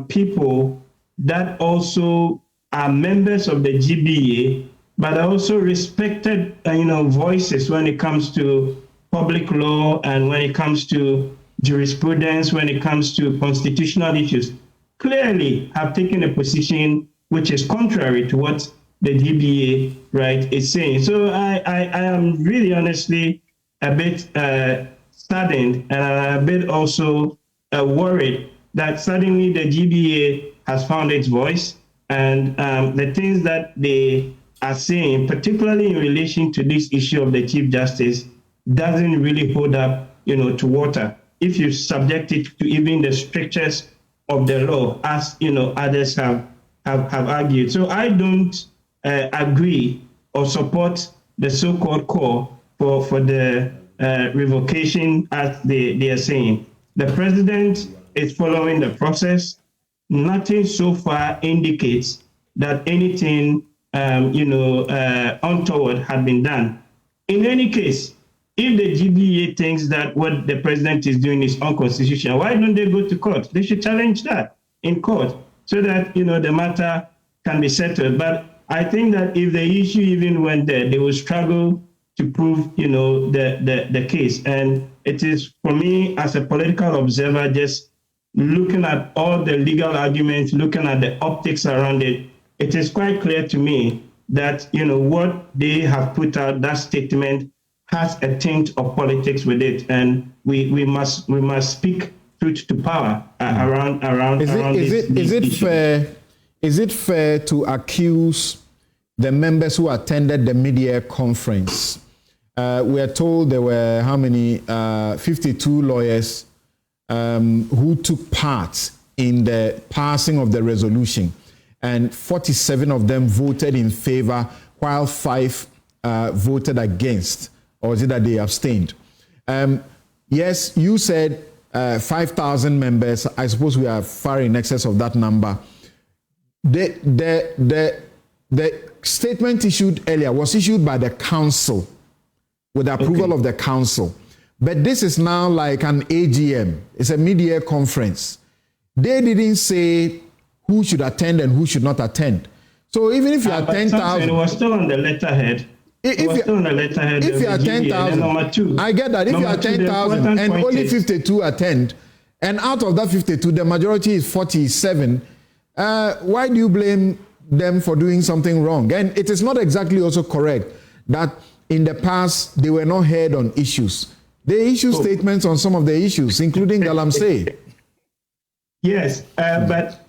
people that also are members of the GBA, but are also respected, voices when it comes to public law and when it comes to jurisprudence, when it comes to constitutional issues, clearly have taken a position which is contrary to what the GBA, right, is saying. So I am really honestly a bit saddened and a bit also worried that suddenly the GBA has found its voice, and the things that they are saying, particularly in relation to this issue of the Chief Justice, doesn't really hold up, to water if you subject it to even the strictures of the law, as others have argued. So I don't agree or support the so-called call for the revocation, as they are saying. The president is following the process. Nothing so far indicates that anything untoward had been done. In any case, if the GBA thinks that what the president is doing is unconstitutional, why don't they go to court? They should challenge that in court so that, the matter can be settled. But I think that if the issue even went there, they will struggle to prove, the case. And it is, for me, as a political observer, just looking at all the legal arguments, looking at the optics around it, it is quite clear to me that, what they have put out, that statement, has a tint of politics with it, and we must speak truth to power around Is it fair to accuse the members who attended the mid-year conference? We are told there were 52 lawyers who took part in the passing of the resolution, and 47 of them voted in favor, while 5 voted against. Or is it that they abstained? Yes, you said 5,000 members. I suppose we are far in excess of that number. The statement issued earlier was issued by the council with the approval of the council. But this is now like an AGM. It's a mid-year conference. They didn't say who should attend and who should not attend. So even if you are 10,000... It was still on the letterhead. If you are 10,000, I get that. If you are 10,000 and only 52 attend, and out of that 52, the majority is 47, why do you blame them for doing something wrong? And it is not exactly also correct that in the past they were not heard on issues. They issue statements on some of the issues, including Galamsey. Yes, but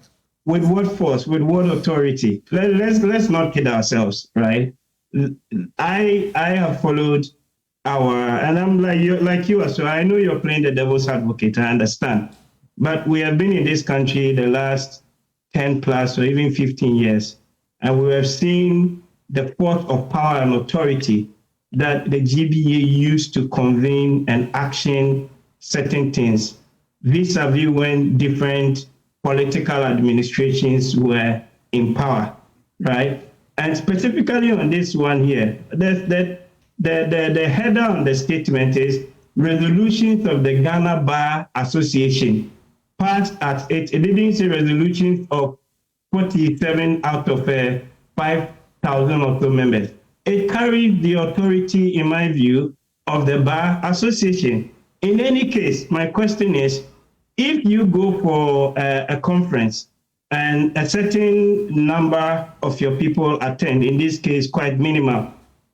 with what force, with what authority? Let's not kid ourselves, right? I have followed and I'm like you, so I know you're playing the devil's advocate, I understand. But we have been in this country the last 10 plus or even 15 years. and we have seen the force of power and authority that the GBA used to convene and action certain things, vis-a-vis when different political administrations were in power, right? And specifically on this one here, the header on the statement is resolutions of the Ghana Bar Association passed at it didn't say resolutions of 47 out of 5,000 or so members. It carries the authority, in my view, of the Bar Association. In any case, my question is, if you go for a conference and a certain number of your people attend, in this case, quite minimal,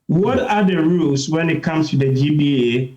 what are the rules when it comes to the GBA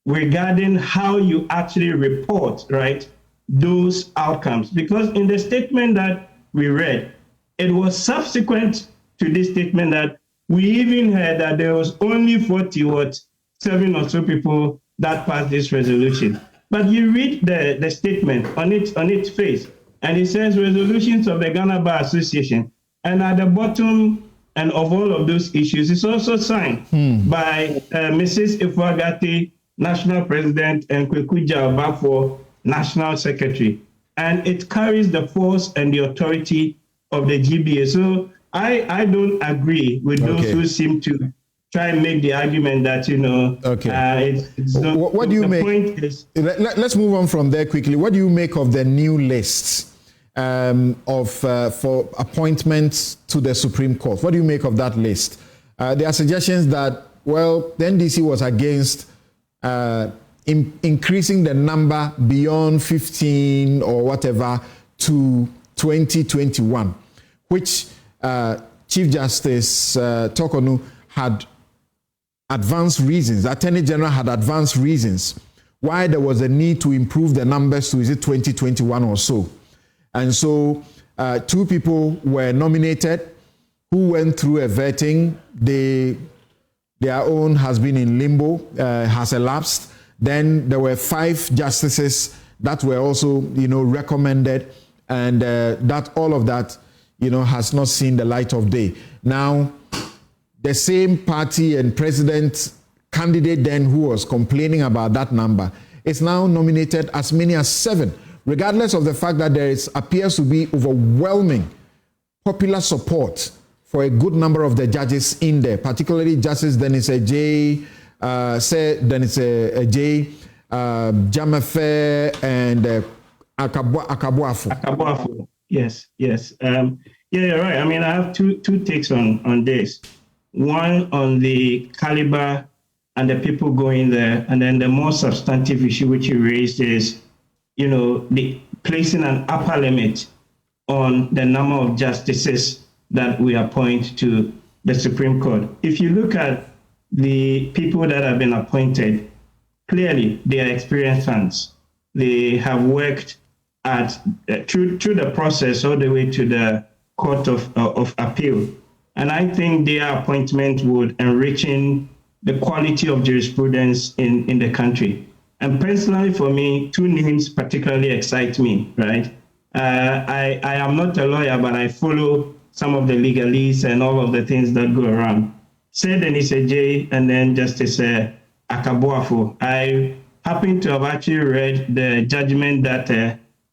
regarding how you actually report, right, those outcomes? Because in the statement that we read, it was subsequent to this statement that we even heard that there was only 47 or so people that passed this resolution. But you read the statement on its face, and it says resolutions of the Ghana Bar Association. And at the bottom and of all of those issues, it's also signed by Mrs. Ifwagati, National President, and Kweku Jalbafo, National Secretary. And it carries the force and the authority of the GBA. So I don't agree with those who seem to try and make the argument that, what do you make? Let's move on from there quickly. What do you make of the new lists for appointments to the Supreme Court? What do you make of that list? There are suggestions that, well, the NDC was against increasing the number beyond 15 or whatever to 2021, which Chief Justice Tokonu had advanced reasons, the Attorney General had advanced reasons why there was a need to improve the numbers to, is it 2021 or so? And so 2 people were nominated who went through a vetting. Their own has been in limbo, has elapsed. Then there were 5 justices that were also, recommended, and that all of that, has not seen the light of day. Now, the same party and president candidate then who was complaining about that number is now nominated as many as 7, regardless of the fact that there appears to be overwhelming popular support for a good number of the judges in there, particularly Justice Dennis J, Jamafe, and Akabuafo. Yes. Yeah, you're right. I mean, I have two takes on this. One on the caliber and the people going there, and then the more substantive issue which you raised is, the placing an upper limit on the number of justices that we appoint to the Supreme Court. If you look at the people that have been appointed, clearly they are experienced hands. They have worked through the process all the way to the Court of Appeal. And I think their appointment would enrichen the quality of jurisprudence in the country. And personally, for me, 2 names particularly excite me, right? I am not a lawyer, but I follow some of the legalese and all of the things that go around. Say Dennis J and then Justice Akabuafo. I happen to have actually read the judgment that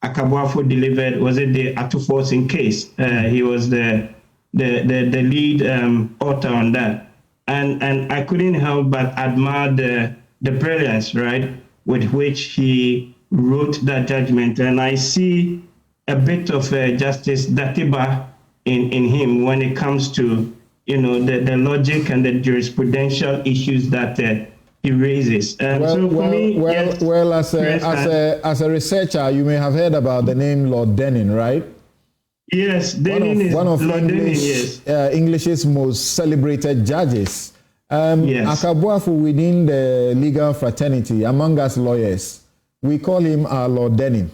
Akabuafo delivered. Was it the Atuforcing case? He was the lead author on that, and I couldn't help but admire the brilliance, right, with which he wrote that judgment. And I see a bit of Justice Datiba in him when it comes to the logic and the jurisprudential issues that he raises. As a researcher, you may have heard about the name Lord Denning, right? Yes, Denning is one of Lord English, English's most celebrated judges. Yes. Akabuafo within the legal fraternity, among us lawyers, we call him Lord Denning.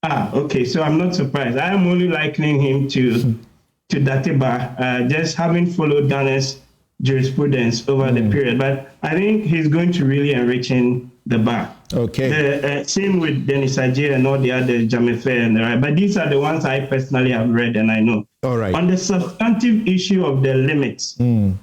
Okay. So I'm not surprised. I am only likening him to Datiba, just having followed Ghana's jurisprudence over the period. But I think he's going to really enrichen the bar. Okay. Same with Dennis Ajay and all the other Jamefe and the right. But these are the ones I personally have read and I know. All right. On the substantive issue of the limits,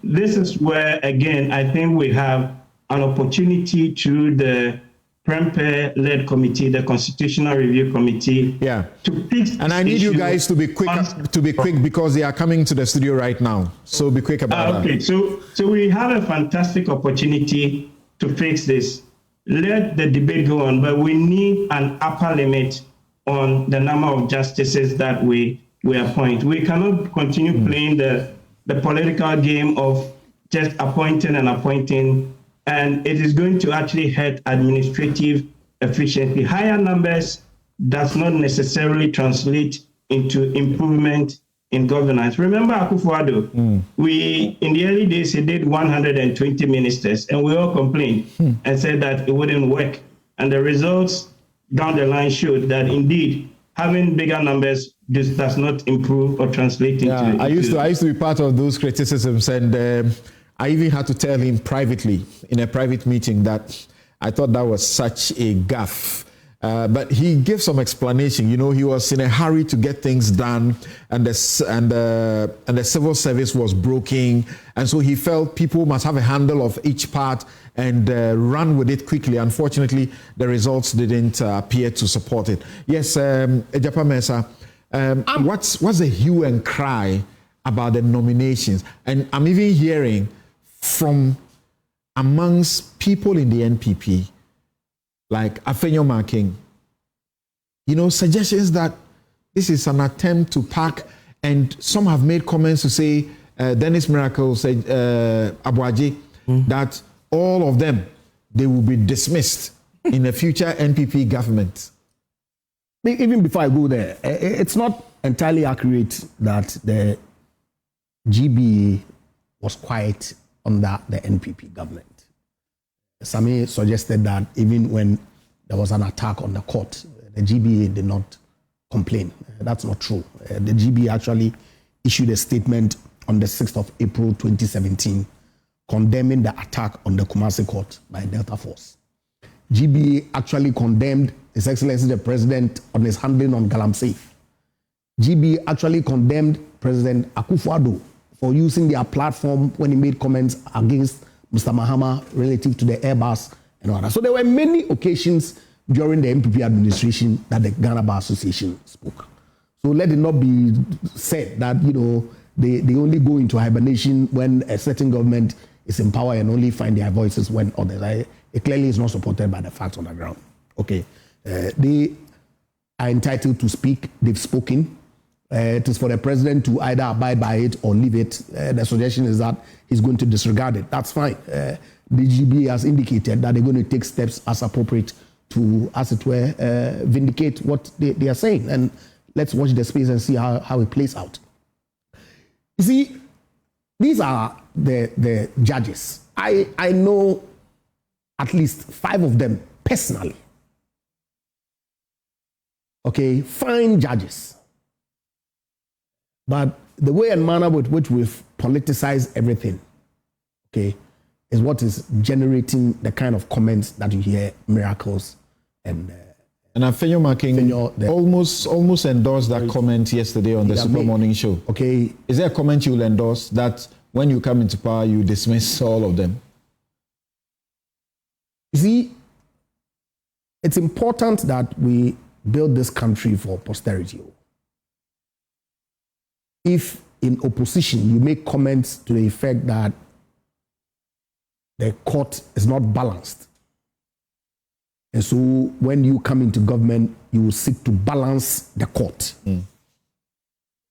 this is where, again, I think we have an opportunity through the Prempe-led committee, the Constitutional Review Committee, to fix. And I need you guys to be quick because they are coming to the studio right now. So be quick about that. So we have a fantastic opportunity to fix this. Let the debate go on, but we need an upper limit on the number of justices that we appoint. We cannot continue playing the political game of just appointing and appointing, and it is going to actually hurt administrative efficiency. Higher numbers does not necessarily translate into improvement in governance. Remember Akufo-Addo, we, in the early days, he did 120 ministers, and we all complained and said that it wouldn't work. And the results down the line showed that indeed having bigger numbers does not improve or translate into. I used to be part of those criticisms, and I even had to tell him privately in a private meeting that I thought that was such a gaffe. But he gave some explanation. You know, he was in a hurry to get things done, and the civil service was broken, and so he felt people must have a handle of each part and run with it quickly. Unfortunately, the results didn't appear to support it. Yes, Ejapa Mensah, what's the hue and cry about the nominations? And I'm even hearing from amongst people in the NPP, like Afenyo Marking, you know, suggestions that this is an attempt to pack, and some have made comments to say, Dennis Miracle said, Abuaji, that all of them, they will be dismissed in a future NPP government. Even before I go there, it's not entirely accurate that the GBA was quiet under the NPP government. Sami suggested that even when there was an attack on the court, the GBA did not complain. That's not true. The GBA actually issued a statement on the 6th of April 2017 condemning the attack on the Kumasi court by Delta Force. GBA actually condemned His Excellency the President on his handling on Galamsey. GBA actually condemned President Akufo-Addo for using their platform when he made comments against Mr. Mahama relative to the Airbus and all that. So there were many occasions during the MPP administration that the Ghana Bar Association spoke. So let it not be said that, you know, they only go into hibernation when a certain government is in power and only find their voices when others. It clearly is not supported by the facts on the ground. Okay. They are entitled to speak. They've spoken. It is for the president to either abide by it or leave it. The suggestion is that he's going to disregard it. That's fine. The GB has indicated that they're going to take steps as appropriate to, as it were, vindicate what they are saying. And let's watch the space and see how it plays out. You see, these are the judges. I know at least 5 of them personally. Okay, fine judges. But the way and manner with which we've politicized everything, okay, is what is generating the kind of comments that you hear, Miracles and Afenyo Marking almost endorsed that comment yesterday on the Super Morning Show. Okay, is there a comment you will endorse that when you come into power you dismiss all of them? You see, it's important that we build this country for posterity. If in opposition you make comments to the effect that the court is not balanced, and so when you come into government, you will seek to balance the court,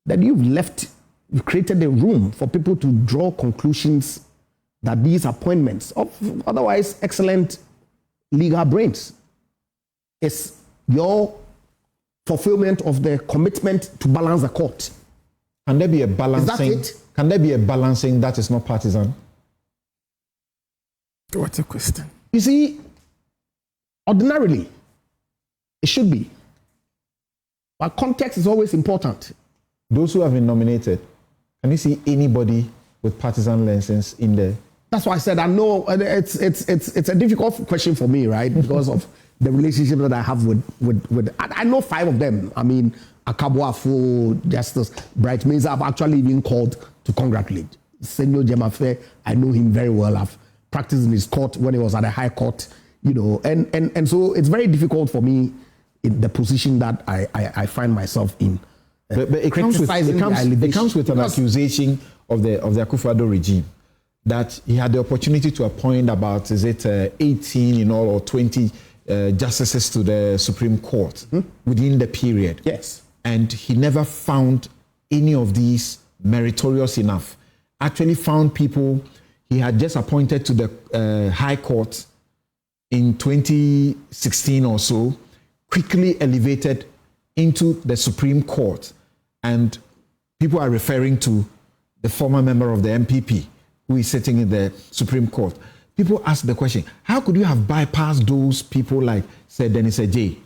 then you've created a room for people to draw conclusions that these appointments of otherwise excellent legal brains is your fulfillment of the commitment to balance the court. Can there be a balancing? Is that it? Can there be a balancing that is not partisan? What's a question? You see, ordinarily, it should be. But context is always important. Those who have been nominated, can you see anybody with partisan lenses in there? That's why I said I know it's a difficult question for me, right? Because of the relationship that I have with I know 5 of them. I mean, Akabuafo, Justice Bright Means I've actually even called to congratulate. Senor Jemafe, I know him very well. I've practiced in his court when he was at the High Court, and so it's very difficult for me in the position that I find myself in. But it comes with an accusation of the Akufo-Addo regime that he had the opportunity to appoint about 18 in all or 20 justices to the Supreme Court within the period. Yes. And he never found any of these meritorious enough. Actually found people he had just appointed to the High Court in 2016 or so, quickly elevated into the Supreme Court. And people are referring to the former member of the MPP who is sitting in the Supreme Court. People ask the question, how could you have bypassed those people like, say, Dennis Ejay,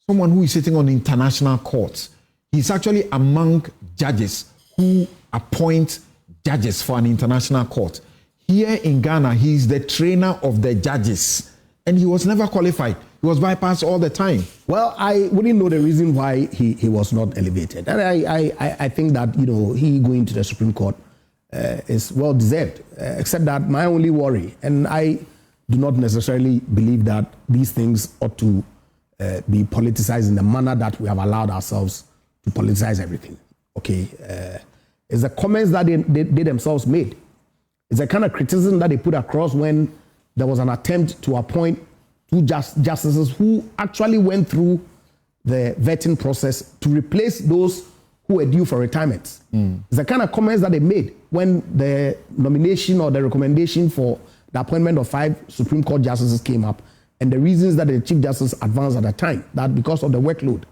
someone who is sitting on international courts? He's actually among judges who appoint judges for an international court. Here in Ghana, he's the trainer of the judges, and he was never qualified. He was bypassed all the time. Well, I wouldn't know the reason why he was not elevated. And I think that, he going to the Supreme Court is well deserved, except that my only worry, and I do not necessarily believe that these things ought to be politicized in the manner that we have allowed ourselves to politicize everything. Okay, it's the comments that they themselves made. It's the kind of criticism that they put across when there was an attempt to appoint 2 justices who actually went through the vetting process to replace those who were due for retirement. It's the kind of comments that they made when the nomination or the recommendation for the appointment of 5 Supreme Court justices came up, and the reasons that the Chief Justice advanced at the time, that because of the workload,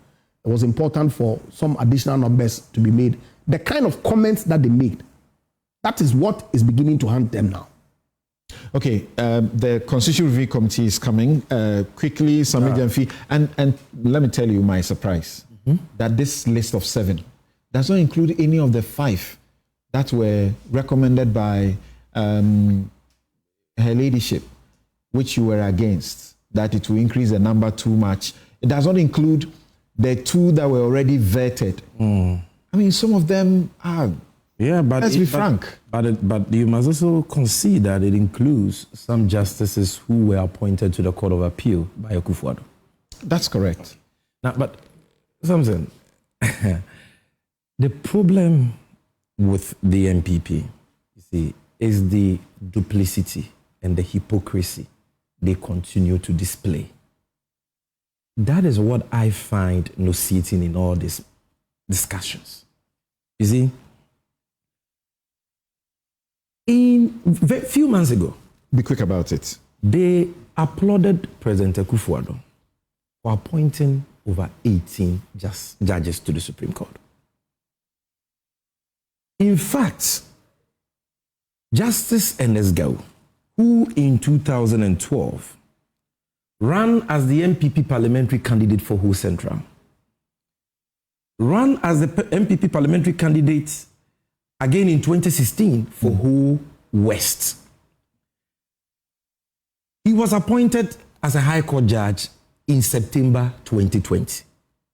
it was important for some additional numbers to be made. The kind of comments that they made, that is what is beginning to haunt them now. Okay, the Constitutional Review Committee is coming. Quickly, Sami Jamfi, and let me tell you my surprise, that this list of 7 does not include any of the 5 that were recommended by her ladyship, which you were against, that it will increase the number too much. It does not include the 2 that were already vetted. I mean, some of them are. Yeah, but let's be frank. But you must also concede that it includes some justices who were appointed to the Court of Appeal by Akufo-Addo. That's correct. Now, but something, the problem with the MPP, you see, is the duplicity and the hypocrisy they continue to display. That is what I find nauseating in all these discussions. You see, a few months ago, be quick about it, they applauded President Akufo-Addo for appointing over 18 judges to the Supreme Court. In fact, Justice Enesgao, who in 2012 ran as the MPP parliamentary candidate for Ho Central, ran as the MPP parliamentary candidate again in 2016 for Ho West. He was appointed as a High Court judge in September 2020.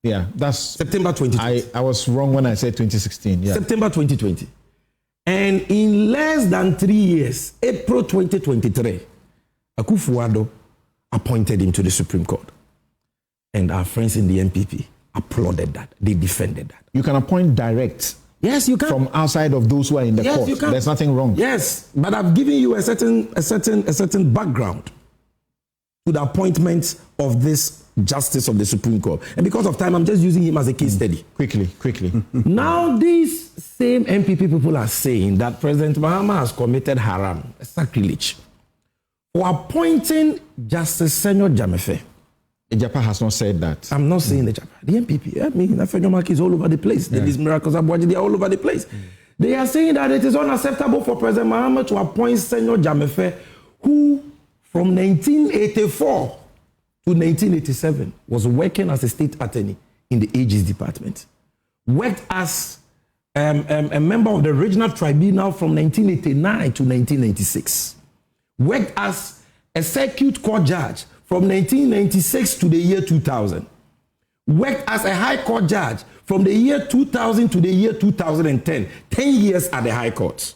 Yeah, that's September 2020. I was wrong when I said 2016. Yeah. September 2020. And in less than 3 years, April 2023, Akufo-Addo appointed him to the Supreme Court. And our friends in the MPP applauded that. They defended that. You can appoint direct. Yes, you can. From outside of those who are in the court. You can. There's nothing wrong. Yes, but I've given you a certain background to the appointment of this justice of the Supreme Court. And because of time, I'm just using him as a case study. Quickly. Now, these same MPP people are saying that President Mahama has committed haram, sacrilege, for appointing Justice Senor Jamefe. Ejapa has not said that. I'm not saying the Ejapa. The MPP, I mean, Afenyomak is all over the place. These miracles are they are all over the place. They are saying that it is unacceptable for President Mahama to appoint Senor Jamefe, who from 1984 to 1987 was working as a state attorney in the Aegis department. Worked as a member of the regional tribunal from 1989 to 1996. Worked as a circuit court judge from 1996 to the year 2000. Worked as a High Court judge from the year 2000 to the year 2010, 10 years at the High Court.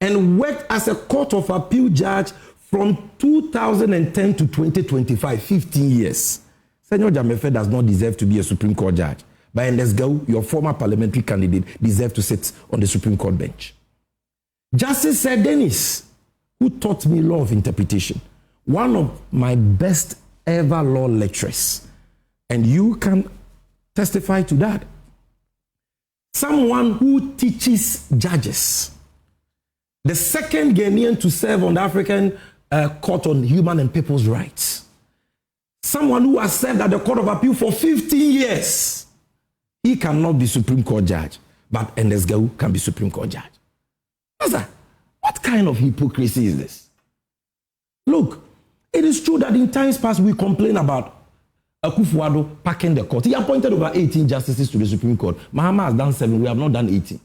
And worked as a Court of Appeal judge from 2010 to 2025, 15 years. Senor Jamefe does not deserve to be a Supreme Court judge. But Ndesgau, your former parliamentary candidate, deserves to sit on the Supreme Court bench. Justice Sir Dennis, who taught me law of interpretation, one of my best ever law lecturers, and you can testify to that. Someone who teaches judges. The second Ghanaian to serve on the African Court on Human and People's Rights. Someone who has served at the Court of Appeal for 15 years. He cannot be Supreme Court judge, but Ndesgau can be Supreme Court judge. What kind of hypocrisy is this? Look, it is true that in times past we complain about Akufo-Addo packing the court. He appointed over 18 justices to the Supreme Court. Mahama has done 7. We have not done 18.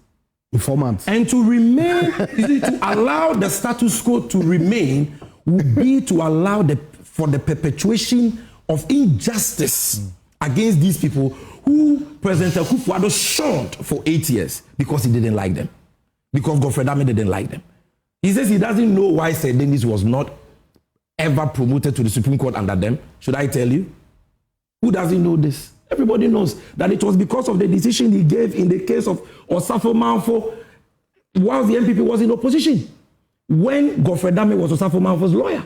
In 4 months. And to remain, to allow the status quo to remain would be to allow for the perpetuation of injustice against these people who President Akufo-Addo shunned for 8 years because he didn't like them. Because Godfred Dame didn't like them. He says he doesn't know why Sir Dennis was not ever promoted to the Supreme Court under them. Should I tell you? Who doesn't know this? Everybody knows that it was because of the decision he gave in the case of Osafo Manfo while the MPP was in opposition. When Godfred Dame was Osafo Manfo's lawyer.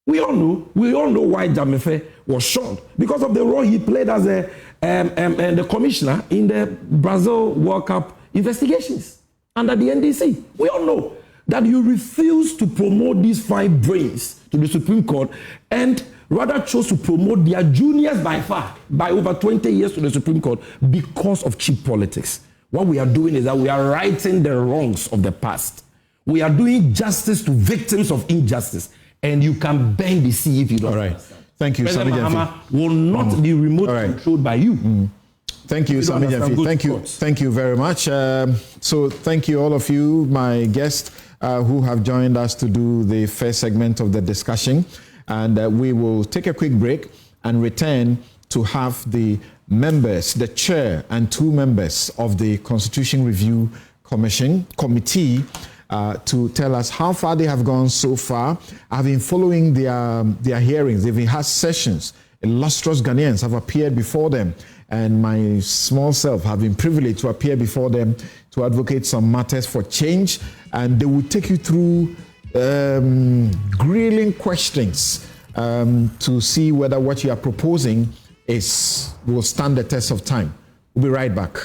We all know why Jamefe was shot. Because of the role he played as the commissioner in the Brazil World Cup investigations under the NDC. We all know that you refuse to promote these 5 brains to the Supreme Court and rather chose to promote their juniors by far, by over 20 years to the Supreme Court because of cheap politics. What we are doing is that we are righting the wrongs of the past. We are doing justice to victims of injustice. And you can bend the sea if you don't. All right. Thank you, President Sami Mahama will not be remote controlled by you. Thank you, Sami Gyamfi. Thank you very much. So thank you all of you, my guests who have joined us to do the first segment of the discussion. And we will take a quick break and return to have the members, the chair and 2 members of the Constitution Review Committee to tell us how far they have gone so far. I've been following their hearings. They've had sessions. Illustrious Ghanaians have appeared before them, and my small self have been privileged to appear before them to advocate some matters for change, and they will take you through grilling questions to see whether what you are proposing will stand the test of time. We'll be right back.